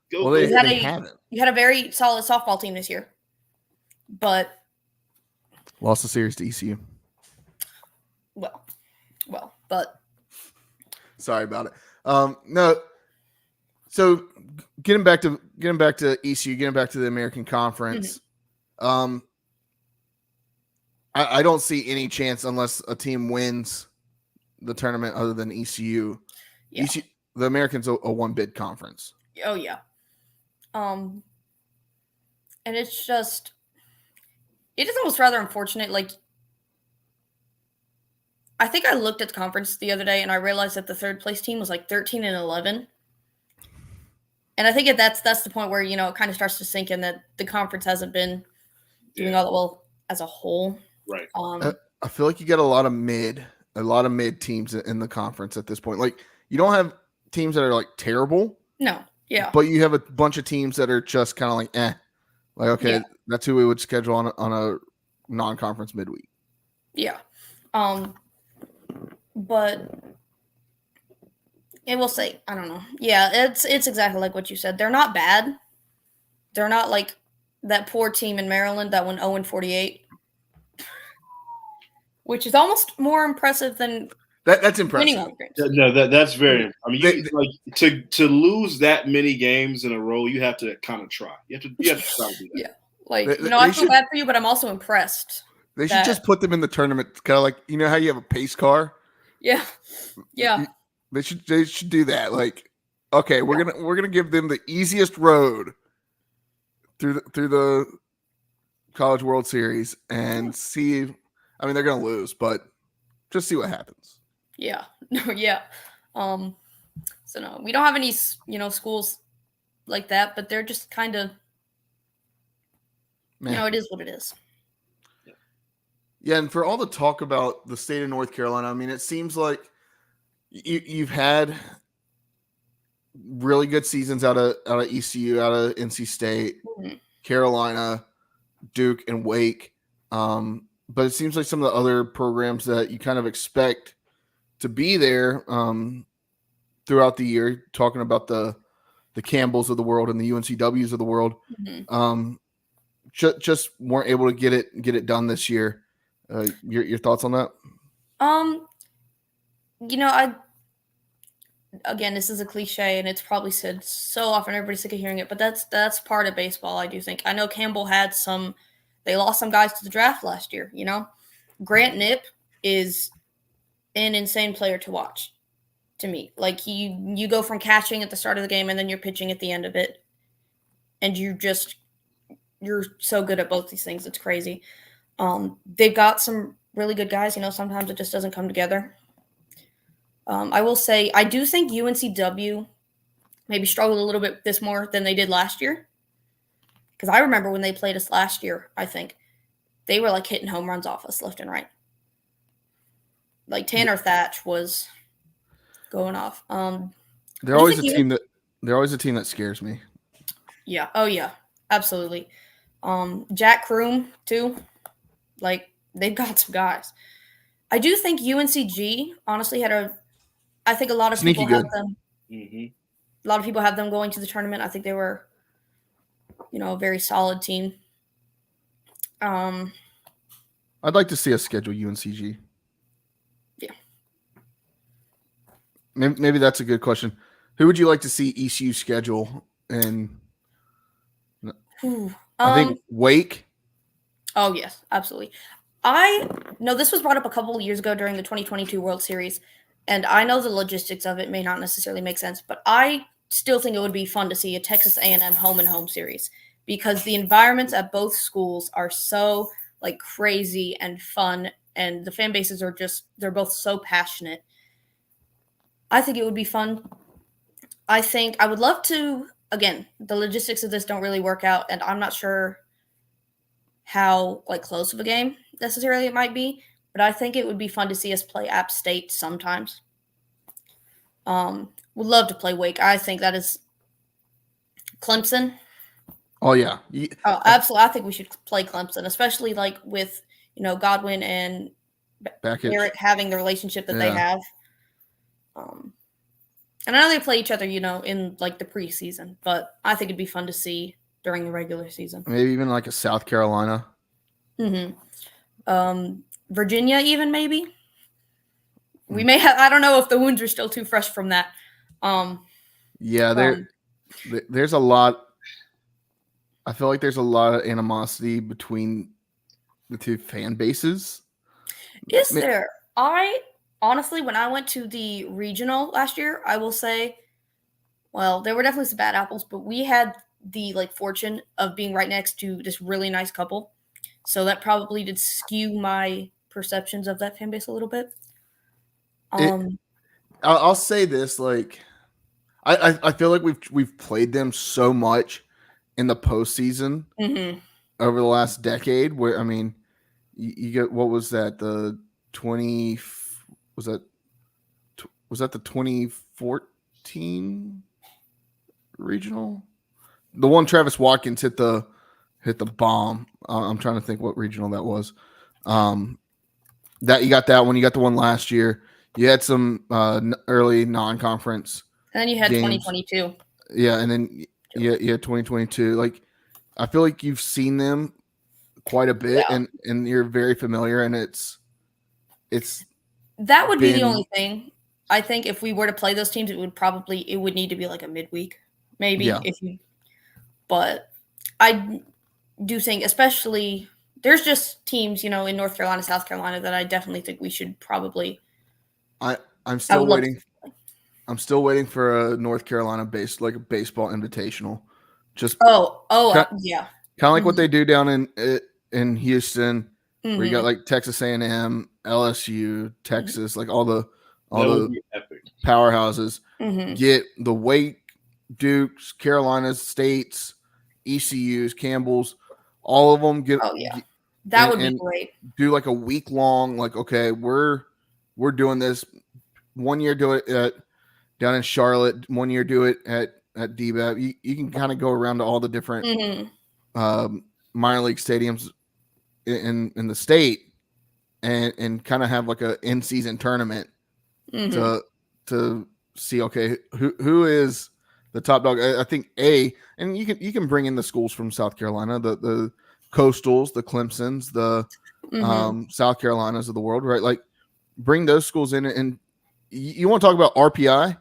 You had a very solid softball team this year, but lost the series to ECU. Well, but sorry about it. No. So getting back to ECU, getting back to the American Conference. Mm-hmm. I don't see any chance unless a team wins the tournament other than ECU. Yeah. The American's a one-bid conference. Oh yeah. And it's just, it is almost rather unfortunate. Like, I think I looked at the conference the other day and I realized that the third place team was like 13-11. And I think that's the point where, it kind of starts to sink in that the conference hasn't been doing all that well as a whole. Right. I feel like you got a lot of mid teams in the conference at this point. Like, you don't have teams that are like terrible. No. Yeah. But you have a bunch of teams that are just kind of like, like, okay, that's who we would schedule on a non-conference midweek. Yeah. But it will say, I don't know. Yeah, it's exactly like what you said. They're not bad. They're not like that poor team in Maryland that went 0-48, which is almost more impressive than that's impressive. No, that's very. I mean, to lose that many games in a row, you have to kind of try. You have to try to do that. Yeah, like I feel bad for you, but I'm also impressed. They should just put them in the tournament, kind of like how you have a pace car. Yeah, yeah. They should do that. Like, okay, we're gonna give them the easiest road through the College World Series and see. I mean, they're gonna lose, but just see what happens. Yeah. No. Yeah. So no, we don't have any schools like that, but they're just kind of it is what it is. Yeah, and for all the talk about the state of North Carolina, I mean, it seems like you've had really good seasons out of ECU, out of NC State, mm-hmm. Carolina, Duke, and Wake. But it seems like some of the other programs that you kind of expect to be there throughout the year, talking about the Campbells of the world and the UNCWs of the world, mm-hmm. Just weren't able to get it done this year. Your thoughts on that? Again, this is a cliche, and it's probably said so often, everybody's sick of hearing it, but that's part of baseball, I do think. I know Campbell they lost some guys to the draft last year, Grant Knipp is an insane player to watch, to me. Like, you go from catching at the start of the game, and then you're pitching at the end of it, and you're so good at both these things. It's crazy. They've got some really good guys. Sometimes it just doesn't come together. I will say, I do think UNCW maybe struggled a little bit this more than they did last year. Because I remember when they played us last year, I think they were like hitting home runs off us left and right. Like Tanner Thatch was going off. They're always a team that scares me. Yeah. Oh yeah, absolutely. Jack Kroom too. Like, they've got some guys. I do think UNCG honestly I think a lot of people have them. Mm-hmm. A lot of people have them going to the tournament. I think they were, a very solid team. I'd like to see us schedule UNCG. Yeah. maybe that's a good question. Who would you like to see ECU schedule? And I think Wake. Oh yes, absolutely. I know this was brought up a couple of years ago during the 2022 World Series, and I know the logistics of it may not necessarily make sense, but I still think it would be fun to see a Texas A&M home and home series because the environments at both schools are so like crazy and fun, and the fan bases are they're both so passionate. I think it would be fun. I think I would love to. Again, the logistics of this don't really work out, and I'm not sure how like close of a game necessarily it might be, but I think it would be fun to see us play App State sometimes. Would love to play Wake. I think that is Clemson. Oh yeah. Oh, absolutely. I think we should play Clemson, especially like with Godwin and Barrett having the relationship that they have. And I know they play each other, in like the preseason, but I think it'd be fun to see during the regular season. Maybe even like a South Carolina. Mm-hmm. Virginia even maybe. We may have, I don't know if the wounds are still too fresh from that. There's a lot. I feel like there's a lot of animosity between the two fan bases. Is there? Honestly, when I went to the regional last year, I will say, well, there were definitely some bad apples, but we had the fortune of being right next to this really nice couple. So that probably did skew my perceptions of that fan base a little bit. I'll say this, I feel like we've played them so much in the postseason over the last decade. Where I mean, you get what was that the 20 was that the 2014 regional, the one Travis Watkins hit the bomb. I'm trying to think what regional that was. That you got that one. You got the one last year. You had some early non-conference. And then you had games. 2022. Yeah, and then you had 2022. Like, I feel like you've seen them quite a bit, and you're very familiar. And it's that would be the only thing. I think if we were to play those teams, it would need to be like a midweek, maybe. Yeah. But I do think, especially, there's just teams, in North Carolina, South Carolina, that I definitely think we should probably. I'm still waiting. I'm still waiting for a North Carolina based a baseball invitational. Just yeah, kind of like what they do down in Houston, where you got like Texas A&M, LSU, Texas, like all the powerhouses. Get the Wake, Dukes, Carolinas, States, ECUs, Campbell's, all of them get. That would be great. Do like a week long, okay, we're doing this. 1 year do it down in Charlotte. 1 year do it at DBAP. You can kind of go around to all the different minor league stadiums in the state and kind of have like a in-season tournament to see, okay, who is the top dog. I think and you can bring in the schools from South Carolina, the Coastals, the Clemsons, the South Carolinas of the world, right? Like, bring those schools in, and you want to talk about RPI?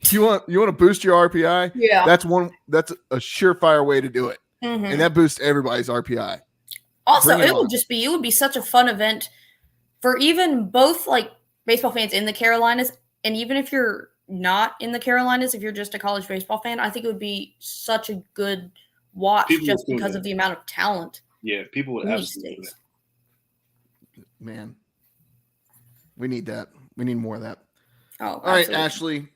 You want to boost your RPI? Yeah, that's a surefire way to do it, and that boosts everybody's RPI. Also, it would be such a fun event for even both like baseball fans in the Carolinas, and even if you're not in the Carolinas, if you're just a college baseball fan, I think it would be such a good watch just because of the amount of talent. Yeah, people would absolutely. Man, we need that. We need more of that. Oh, all right, Ashley.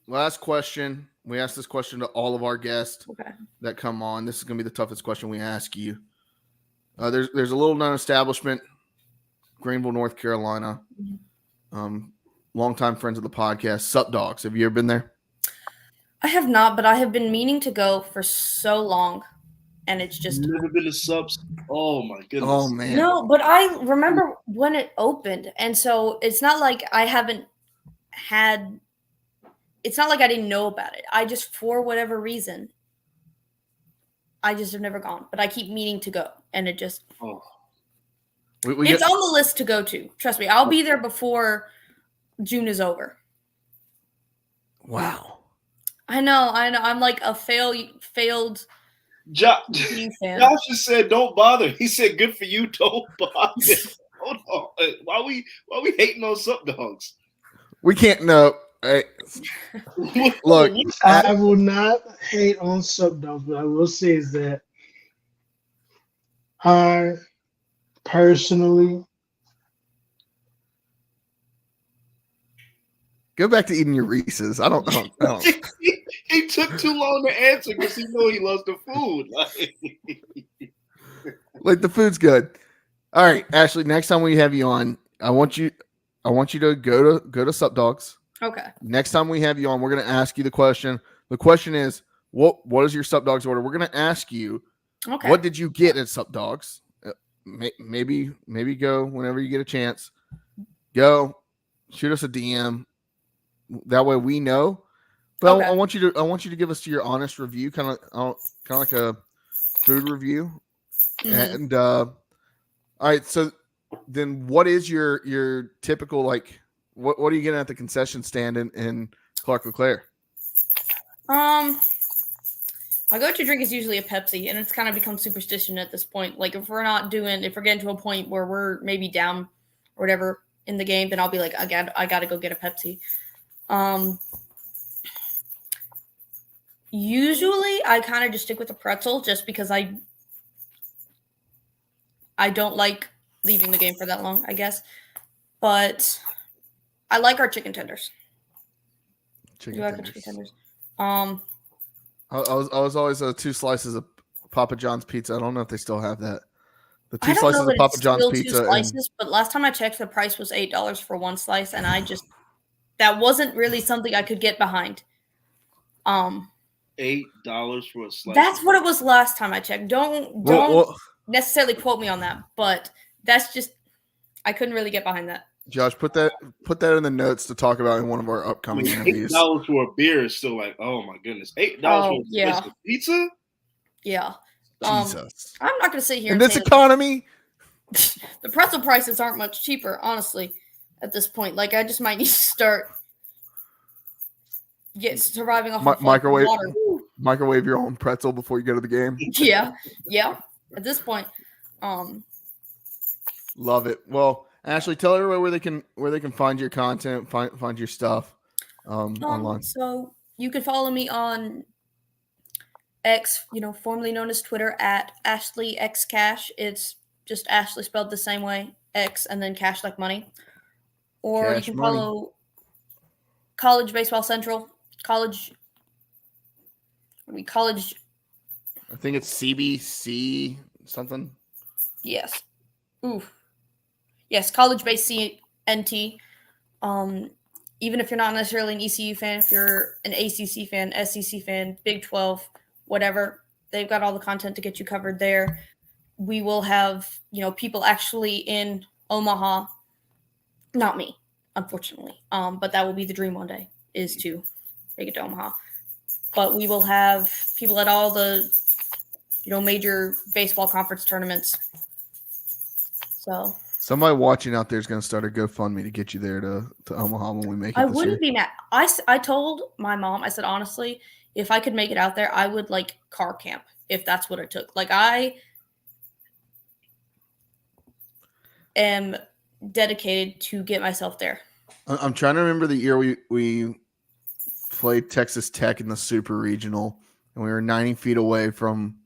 Last question. We ask this question to all of our guests that come on. This is going to be the toughest question we ask you. There's a little known establishment, Greenville, North Carolina. Longtime friends of the podcast, Sup Dogs. Have you ever been there? I have not, but I have been meaning to go for so long, and it's just never been to Sups. Oh my goodness. Oh man. No, but I remember when it opened, and so it's not like I haven't had. It's not like I didn't know about it. I just, for whatever reason, I just have never gone. But I keep meaning to go, and it just. Oh. It's on the list to go to. Trust me, I'll be there before June is over. Wow. I know. I'm like a failed Josh fan. just said, "Don't bother." He said, "Good for you. Don't bother." Hold on. Why we hating on Sup Dogs? We can't know. Hey, look, I will not hate on Sup Dogs, but I will say is that I personally go back to eating your Reese's. I don't. He took too long to answer because he know he loves the food. Like the food's good. All right, Ashley. Next time we have you on, I want you to go to Sup Dogs. Okay. Next time we have you on, we're going to ask you the question. The question is, what is your Sup Dogs order? We're going to ask you, what did you get at Sup Dogs? Maybe go whenever you get a chance. Go, shoot us a DM. That way we know. But I want you to give us your honest review, kind of like a food review. Mm-hmm. And all right, so then what is your typical like? What are you getting at the concession stand in Clark LeClaire? My go-to drink is usually a Pepsi, and it's kind of become superstition at this point. Like if we're getting to a point where we're maybe down or whatever in the game, then I'll be like, I got to go get a Pepsi. Usually I kind of just stick with a pretzel just because I don't like leaving the game for that long, I guess. But I like our chicken tenders. Chicken tenders. I was always 2 slices of Papa John's pizza. I don't know if they still have that. The 2 slices of Papa John's pizza. 2 slices, but last time I checked, the price was $8 for 1 slice, and that wasn't really something I could get behind. $8 for a slice. That's what it was last time I checked. Don't necessarily quote me on that, but that's just I couldn't really get behind that. Josh, put that in the notes to talk about in one of our upcoming interviews. $8 for a beer is still like, oh my goodness, $8 for a pizza. Yeah, Jesus. I'm not going to sit here in this economy. The pretzel prices aren't much cheaper, honestly. At this point, like I just might need to start surviving off of microwave water. Microwave your own pretzel before you go to the game. Yeah. At this point, love it. Well, Ashley, tell everybody where they can find your content, find your stuff online. So you can follow me on X, formerly known as Twitter, at AshleyXCash. It's just Ashley spelled the same way, X and then cash like money. Or you can follow College Baseball Central, college. I think it's CBC something. Yes. Oof. Yes, College Base CNT. Even if you're not necessarily an ECU fan, if you're an ACC fan, SEC fan, Big 12, whatever, they've got all the content to get you covered there. We will have, people actually in Omaha. Not me, unfortunately. But that will be the dream one day, is to make it to Omaha. But we will have people at all the, major baseball conference tournaments. So somebody watching out there is going to start a GoFundMe to get you there to Omaha when we make it. I wouldn't be mad. I told my mom, I said, honestly, if I could make it out there, I would like car camp if that's what it took. Like I am dedicated to get myself there. I'm trying to remember the year we played Texas Tech in the Super Regional, and we were 90 feet away from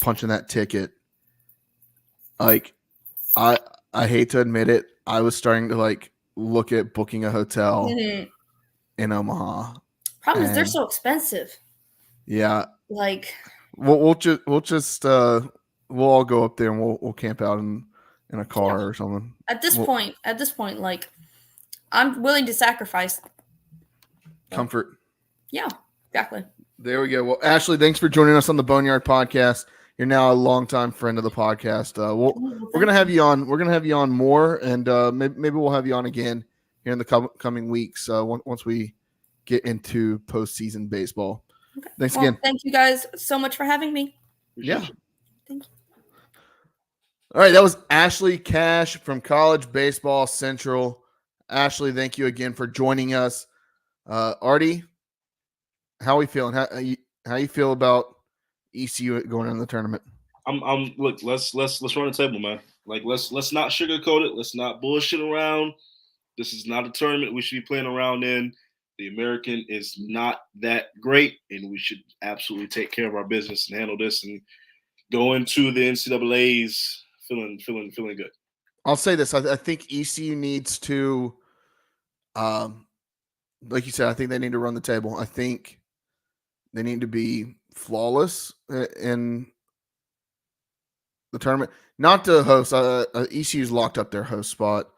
punching that ticket. Like, I hate to admit it, I was starting to like look at booking a hotel in Omaha. Problem is they're so expensive. Yeah. Like we'll all go up there and we'll camp out in a car or something. At this point, like I'm willing to sacrifice comfort. Yeah, exactly. There we go. Well, Ashley, thanks for joining us on the Boneyard Podcast. You're now a longtime friend of the podcast. We're gonna have you on. We're gonna have you on more, and maybe we'll have you on again here in the coming weeks. Once we get into postseason baseball. Okay. Thanks again. Thank you guys so much for having me. Yeah. Thank you. All right, that was Ashley Cash from College Baseball Central. Ashley, thank you again for joining us. Artie, how are we feeling? How you feel about ECU going in the tournament? Look, let's run the table, man. Like let's not sugarcoat it. Let's not bullshit around. This is not a tournament we should be playing around in. The American is not that great, and we should absolutely take care of our business and handle this and go into the NCAAs feeling good. I'll say this: I think ECU needs to, like you said, I think they need to run the table. I think they need to be flawless in the tournament. Not to host. ECU's locked up their host spot,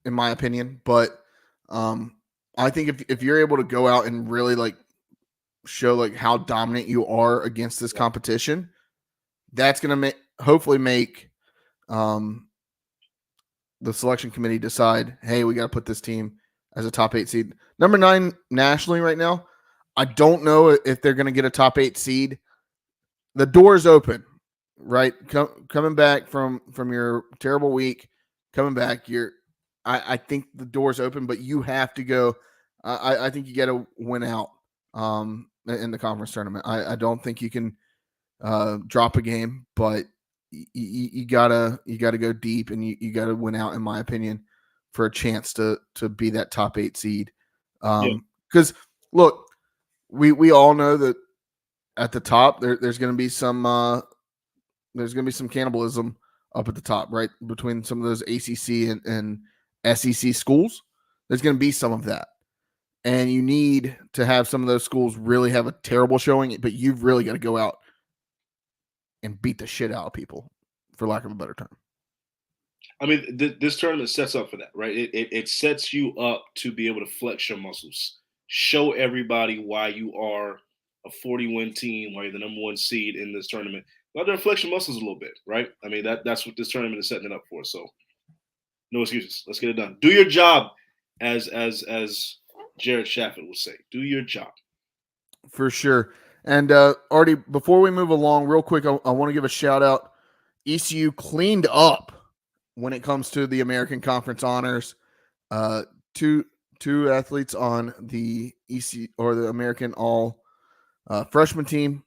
in my opinion. But I think if you're able to go out and really like show like how dominant you are against this competition, that's going to hopefully make the selection committee decide, hey, we got to put this team as a top 8 seed. Number 9 nationally right now. I don't know if they're going to get a top 8 seed. The door's open, right? Coming back from your terrible week, coming back, I think the door's open, but you have to go. I think you got to win out in the conference tournament. I don't think you can drop a game, but you gotta go deep, and you gotta win out, in my opinion, for a chance to be that top 8 seed. Because look, we all know that at the top there's going to be some cannibalism up at the top, right, between some of those ACC and SEC schools. There's going to be some of that, and you need to have some of those schools really have a terrible showing, but you've really got to go out and beat the shit out of people, for lack of a better term. I mean, this tournament sets up for that, right? It sets you up to be able to flex your muscles, show everybody why you are a 40-win team, why you're the number 1 seed in this tournament. Let them flex your muscles a little bit, right? I mean, that's what this tournament is setting it up for. So, no excuses. Let's get it done. Do your job, as Jared Shafit will say. Do your job. For sure. And Artie, before we move along, real quick, I want to give a shout out. ECU cleaned up when it comes to the American Conference honors. Two athletes on the ECU or the American All freshman team.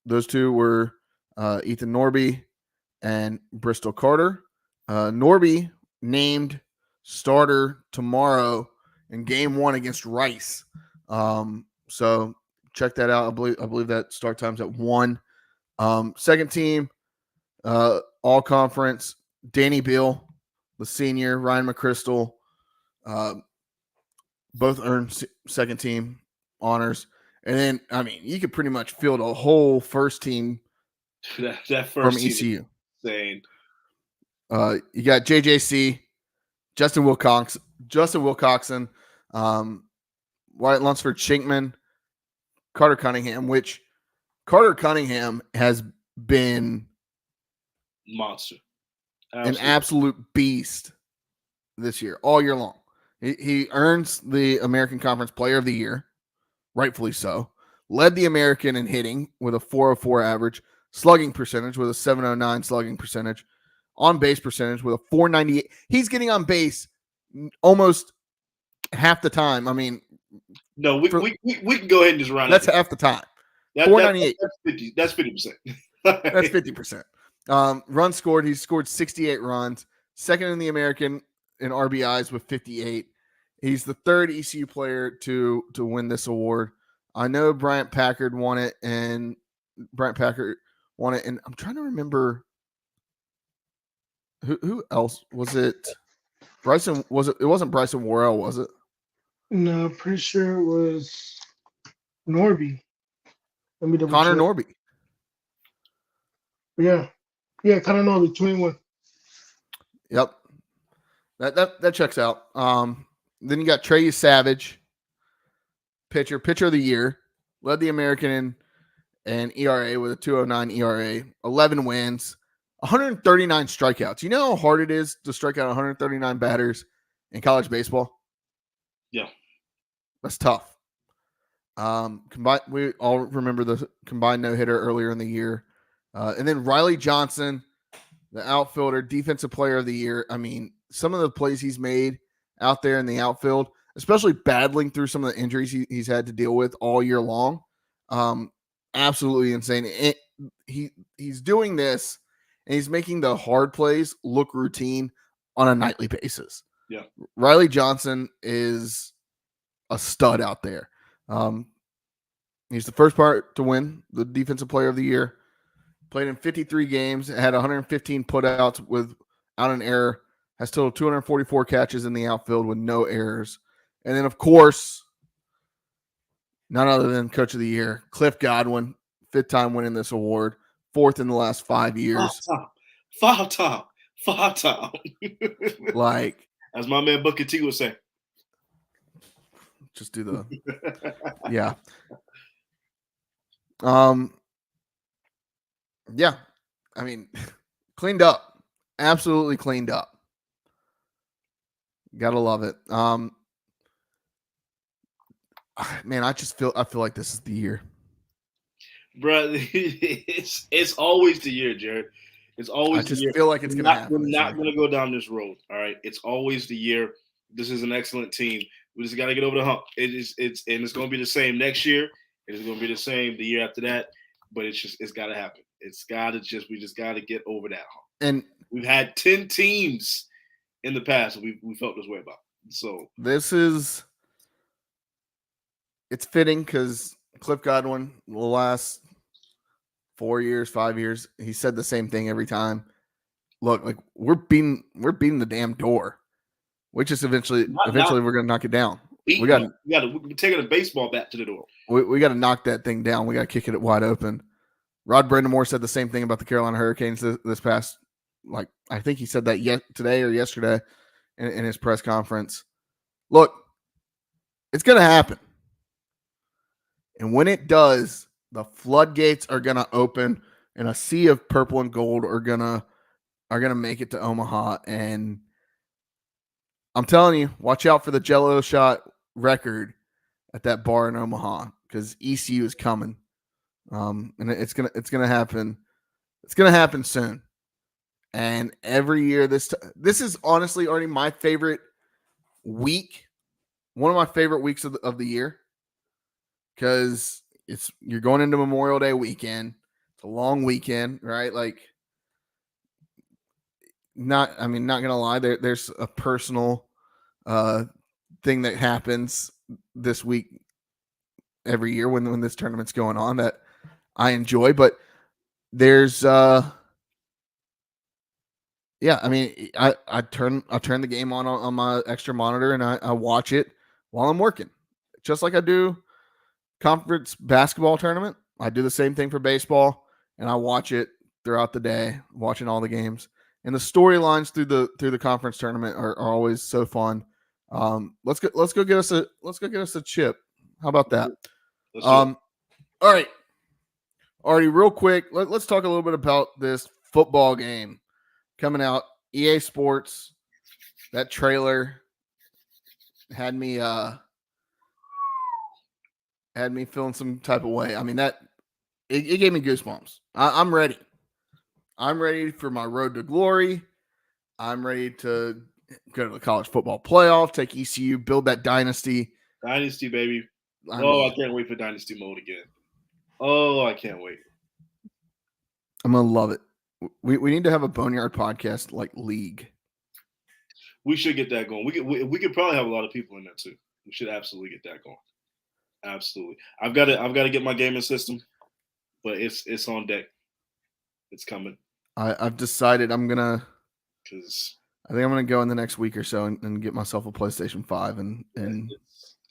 Those two were Ethan Norby and Bristol Carter. Norby named starter tomorrow in game 1 against Rice. So check that out. I believe that start time's at 1. Second team, all conference, Danny Beal, the senior, Ryan McChrystal, both earned second team honors. And then, I mean, you could pretty much field a whole first team that first from ECU. Insane. You got JJC, Justin Wilcoxon, Wyatt Lunsford, Chinkman, Carter Cunningham, which Carter Cunningham has been monster. An absolute beast this year, all year long. He earns the American Conference Player of the Year, rightfully so. Led the American in hitting with a 404 average, slugging percentage with a 709 slugging percentage, on base percentage with a 498. He's getting on base almost half the time. I mean, no, we can go ahead and just run. That's half the time. 498. That's 50%. That's 50%. Runs scored. He scored 68 runs. Second in the American in RBIs with 58. He's the third ECU player to win this award. I know Bryant Packard won it, and I'm trying to remember who else was it. Bryson was it? It wasn't Bryson Worrell, was it? No, pretty sure it was Norby. Let me double Connor check. Norby. Yeah, Connor Norby, 21. Yep, that checks out. Then you got Trey Savage, pitcher of the year, led the American in ERA with a 2.09 ERA, 11 wins, 139 strikeouts. You know how hard it is to strike out 139 batters in college baseball? Yeah. That's tough. We all remember the combined no-hitter earlier in the year. And then Riley Johnson, the outfielder, defensive player of the year. I mean, some of the plays he's made out there in the outfield. especially battling through some of the injuries he's had to deal with all year long. Absolutely insane. He's doing this, and he's making the hard plays look routine on a nightly basis. Yeah. Riley Johnson is a stud out there. He's the first part to win the Defensive Player of the Year. Played in 53 games, had 115 putouts without an error, has total 244 catches in the outfield with no errors. And then, of course, none other than Coach of the Year, Cliff Godwin, 5th time winning this award, 4th in the last 5 years. Five time. Like, as my man Booker T would say. Just do the yeah. Yeah. I mean, cleaned up. Absolutely cleaned up. Gotta love it. Man, I feel like this is the year. Bro, it's always the year, Jared. It's always the year. I just feel like it's gonna happen. We're not gonna go down this road. All right. It's always the year. This is an excellent team. We just got to get over the hump. It's going to be the same next year. It's going to be the same the year after that. But it's got to happen. We just got to get over that hump. And we've had 10 teams in the past we felt this way about. So it's fitting because Cliff Godwin, the last 4 years, 5 years, he said the same thing every time. Look, like we're beating the damn door. Which is eventually we're gonna knock it down. We're taking a baseball bat to the door. We got to knock that thing down. We got to kick it wide open. Rod Brindamore said the same thing about the Carolina Hurricanes this past, like I think he said that today or yesterday in his press conference. Look, it's gonna happen, and when it does, the floodgates are gonna open, and a sea of purple and gold are gonna make it to Omaha. And I'm telling you, watch out for the Jello shot record at that bar in Omaha because ECU is coming, and it's gonna happen. It's gonna happen soon. And every year, this is honestly already my favorite week, one of my favorite weeks of the year, because you're going into Memorial Day weekend. It's a long weekend, right? Like. Not gonna lie, there's a personal thing that happens this week every year when this tournament's going on that I enjoy, but there's I turn the game on my extra monitor and I watch it while I'm working, just like I do conference basketball tournament. I do the same thing for baseball, and I watch it throughout the day, watching all the games. And the storylines through the conference tournament are always so fun. Let's go get us a chip. How about that? All right, Artie, real quick, let's talk a little bit about this football game coming out. EA Sports, that trailer had me feeling some type of way. I mean, it gave me goosebumps. I'm ready. I'm ready for my road to glory. I'm ready to go to the college football playoff, take ECU, build that dynasty. Dynasty, baby. I can't wait for dynasty mode again. Oh, I can't wait. I'm going to love it. We need to have a Boneyard Podcast like league. We should get that going. We could probably have a lot of people in there too. We should absolutely get that going. Absolutely. I've got to get my gaming system, but it's on deck. It's coming. I've decided I think I'm gonna go in the next week or so and get myself a PlayStation 5 and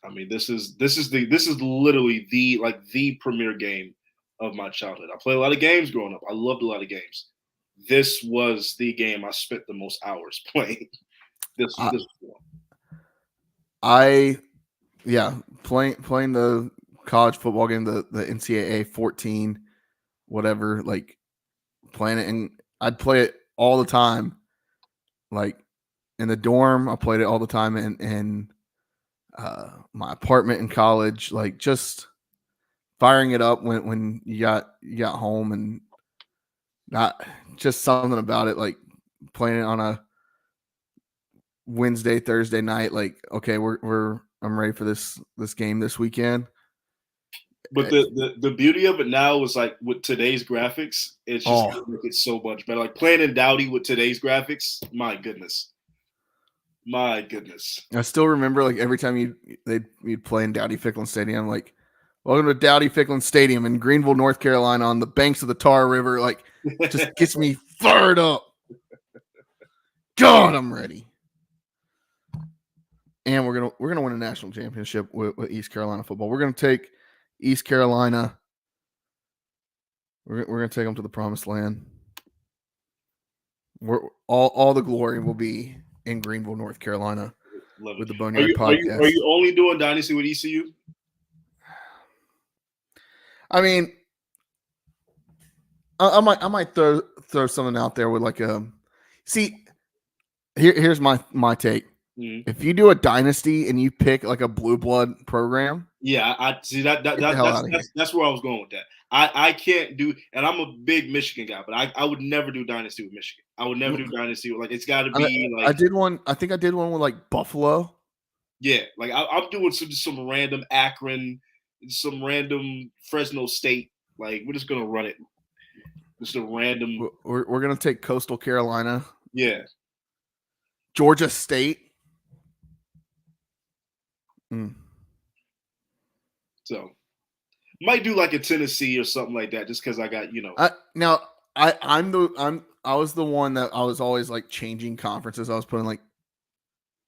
I mean this is literally the premier game of my childhood. I played a lot of games growing up. I loved a lot of games. This was the game I spent the most hours playing. This one. Playing the college football game, the NCAA 14, whatever, like playing it, and I'd play it all the time. Like in the dorm, I played it all the time in my apartment in college, like just firing it up when you got home, and not just something about it, like playing it on a Wednesday, Thursday night, like, okay, we're ready for this game this weekend. But the beauty of it now is like with today's graphics, it's just gonna make it so much better. Like playing in Dowdy with today's graphics, my goodness. I still remember like every time you'd play in Dowdy Ficklin Stadium, like welcome to Dowdy Ficklin Stadium in Greenville, North Carolina, on the banks of the Tar River. Like, just gets me fired up. God, I'm ready. And we're gonna win a national championship with East Carolina football. We're gonna take East Carolina. We're gonna take them to the promised land. All the glory will be in Greenville, North Carolina, with the Boneyard Podcast. Are you only doing Dynasty with ECU? I mean, I might throw something out there with like a. See, here's my take. Mm-hmm. If you do a Dynasty and you pick like a blue blood program, yeah, I see that's where I was going with that. I can't do, and I'm a big Michigan guy, but I would never do Dynasty with Michigan. I would never do Dynasty with, like, it's got to be like. I did one. I think I did one with like Buffalo. Yeah, like I'm doing some random Akron, some random Fresno State. Like, we're just gonna run it. Just a random. We're gonna take Coastal Carolina. Yeah. Georgia State. So, might do like a Tennessee or something like that, just because I got I was the one that I was always like changing conferences. I was putting like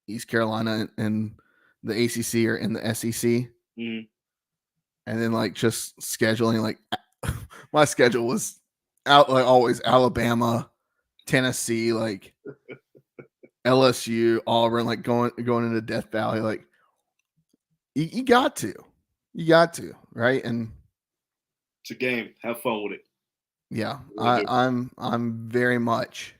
East Carolina in the ACC or in the SEC, and then like just scheduling. Like my schedule was out like always Alabama, Tennessee, like LSU, Auburn, like going into Death Valley. Like you got to, right? And it's a game. Have fun with it. Yeah, I'm very much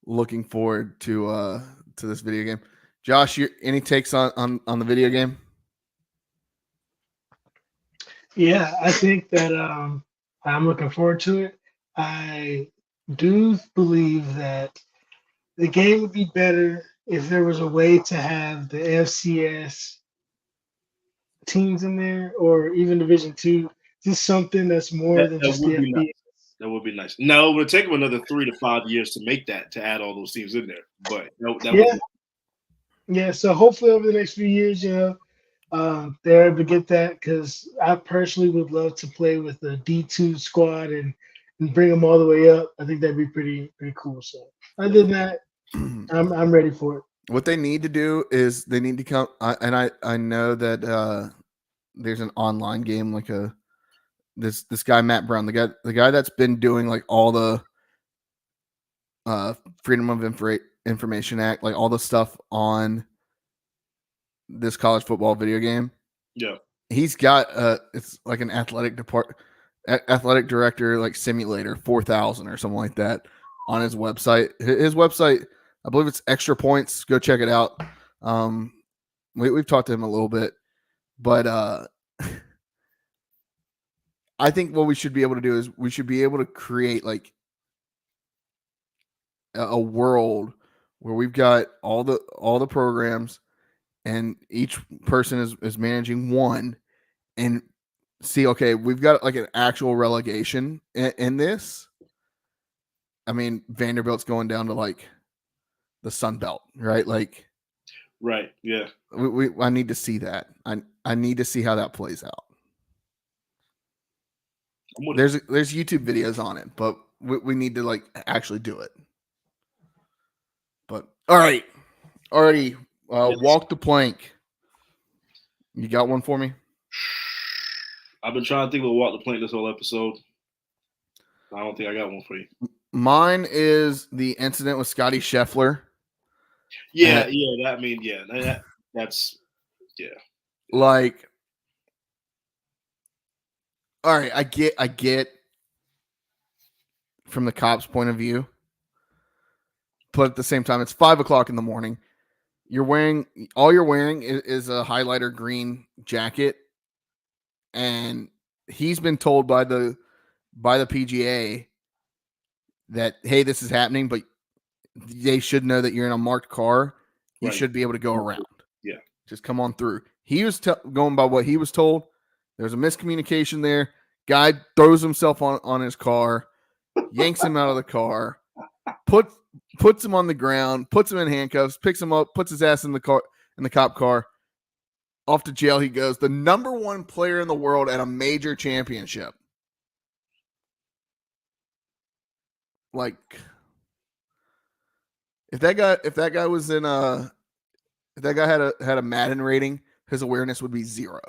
looking forward to this video game. Josh, any takes on the video game? Yeah, I think that I'm looking forward to it. I do believe that the game would be better if there was a way to have the FCS teams in there, or even Division II. Just something that's more than just the FBS. Nice. That would be nice. No, it would take them another 3 to 5 years to make that, to add all those teams in there. But yeah. So hopefully over the next few years, they're able to get that, because I personally would love to play with the D2 squad and bring them all the way up. I think that'd be pretty cool. So other than that, I'm ready for it. What they need to do is they need to come. I know that there's an online game like this guy Matt Brown, the guy that's been doing like all the Freedom of Information Act, like all the stuff on this college football video game. Yeah, he's got it's like an athletic director like simulator 4000 or something like that on his website. His website, I believe it's Extra Points. Go check it out. We've talked to him a little bit, but I think what we should be able to do is we should be able to create like a world where we've got all the programs and each person is managing one, and see, okay, we've got like an actual relegation in this. I mean, Vanderbilt's going down to like the Sun Belt, right? Like, right. Yeah. I need to see that. I need to see how that plays out. There's YouTube videos on it, but we need to like actually do it. But all right, Artie, walk the plank. You got one for me? I've been trying to think of walk the plank this whole episode. I don't think I got one for you. Mine is the incident with Scotty Scheffler. That's like. All right, I get from the cops' point of view, but at the same time, it's 5:00 in the morning. All you're wearing is a highlighter green jacket, and he's been told by the PGA that, hey, this is happening, but they should know that you're in a marked car. You should be able to go around. Yeah. Just come on through. He was going by what he was told. There's a miscommunication there. Guy throws himself on his car, yanks him out of the car, puts him on the ground, puts him in handcuffs, picks him up, puts his ass in the cop car. Off to jail he goes. The number one player in the world at a major championship. Like, if that guy was in if that guy had a Madden rating, his awareness would be 0.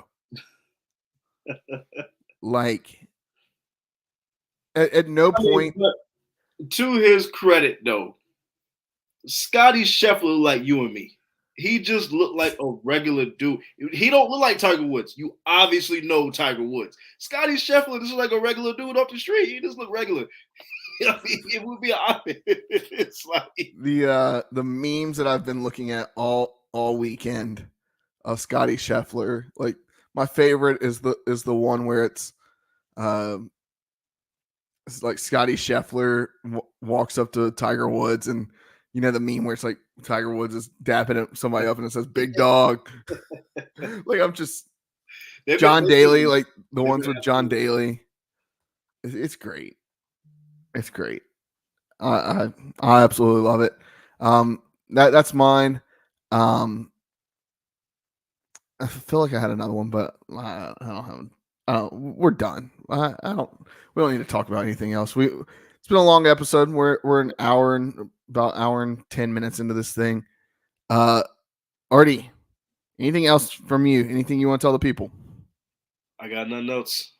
Like, at no point. To his credit, though, Scotty Scheffler like you and me. He just looked like a regular dude. He don't look like Tiger Woods. You obviously know Tiger Woods. Scotty Scheffler just like a regular dude off the street. He just look regular. I mean, it would be obvious. It's like the memes that I've been looking at all weekend of Scotty Scheffler. Like, my favorite is the one where it's like Scotty Scheffler walks up to Tiger Woods, and you know the meme where it's like Tiger Woods is dapping somebody up and it says "Big Dog." Like, I'm just John Daly, like the ones with John Daly. It's great. It's great. I absolutely love it. That's mine. I feel like I had another one, but I don't have. We're done. We don't need to talk about anything else. It's been a long episode. We're an hour and about hour and 10 minutes into this thing. Artie, anything else from you? Anything you want to tell the people? I got nothing else.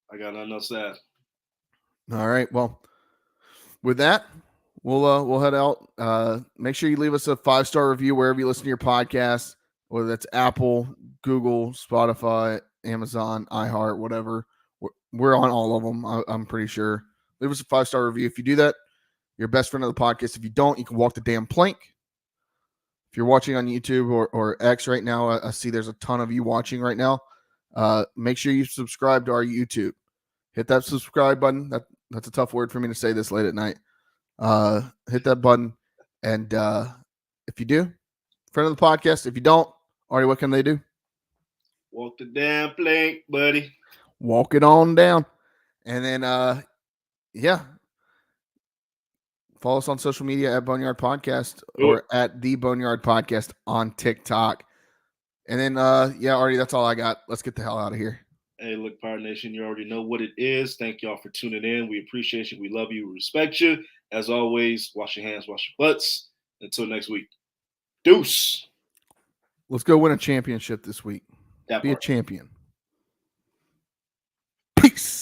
To add. All right. Well, with that, we'll head out. Make sure you leave us a 5-star review wherever you listen to your podcast, whether that's Apple, Google, Spotify, Amazon, iHeart, whatever. We're on all of them. I'm pretty sure. Leave us a 5-star review. If you do that, you're best friend of the podcast. If you don't, you can walk the damn plank. If you're watching on YouTube or X right now, I see there's a ton of you watching right now. Make sure you subscribe to our YouTube. Hit that subscribe button. That's a tough word for me to say this late at night. Hit that button. And if you do, friend of the podcast. If you don't, Artie, what can they do? Walk the damn plank, buddy. Walk it on down. And then, follow us on social media at Boneyard Podcast or at the Boneyard Podcast on TikTok. And then, Artie, that's all I got. Let's get the hell out of here. Hey, look, Pirate Nation, you already know what it is. Thank y'all for tuning in. We appreciate you. We love you. We respect you. As always, wash your hands, wash your butts. Until next week. Deuce. Let's go win a championship this week. Be a champion. Peace.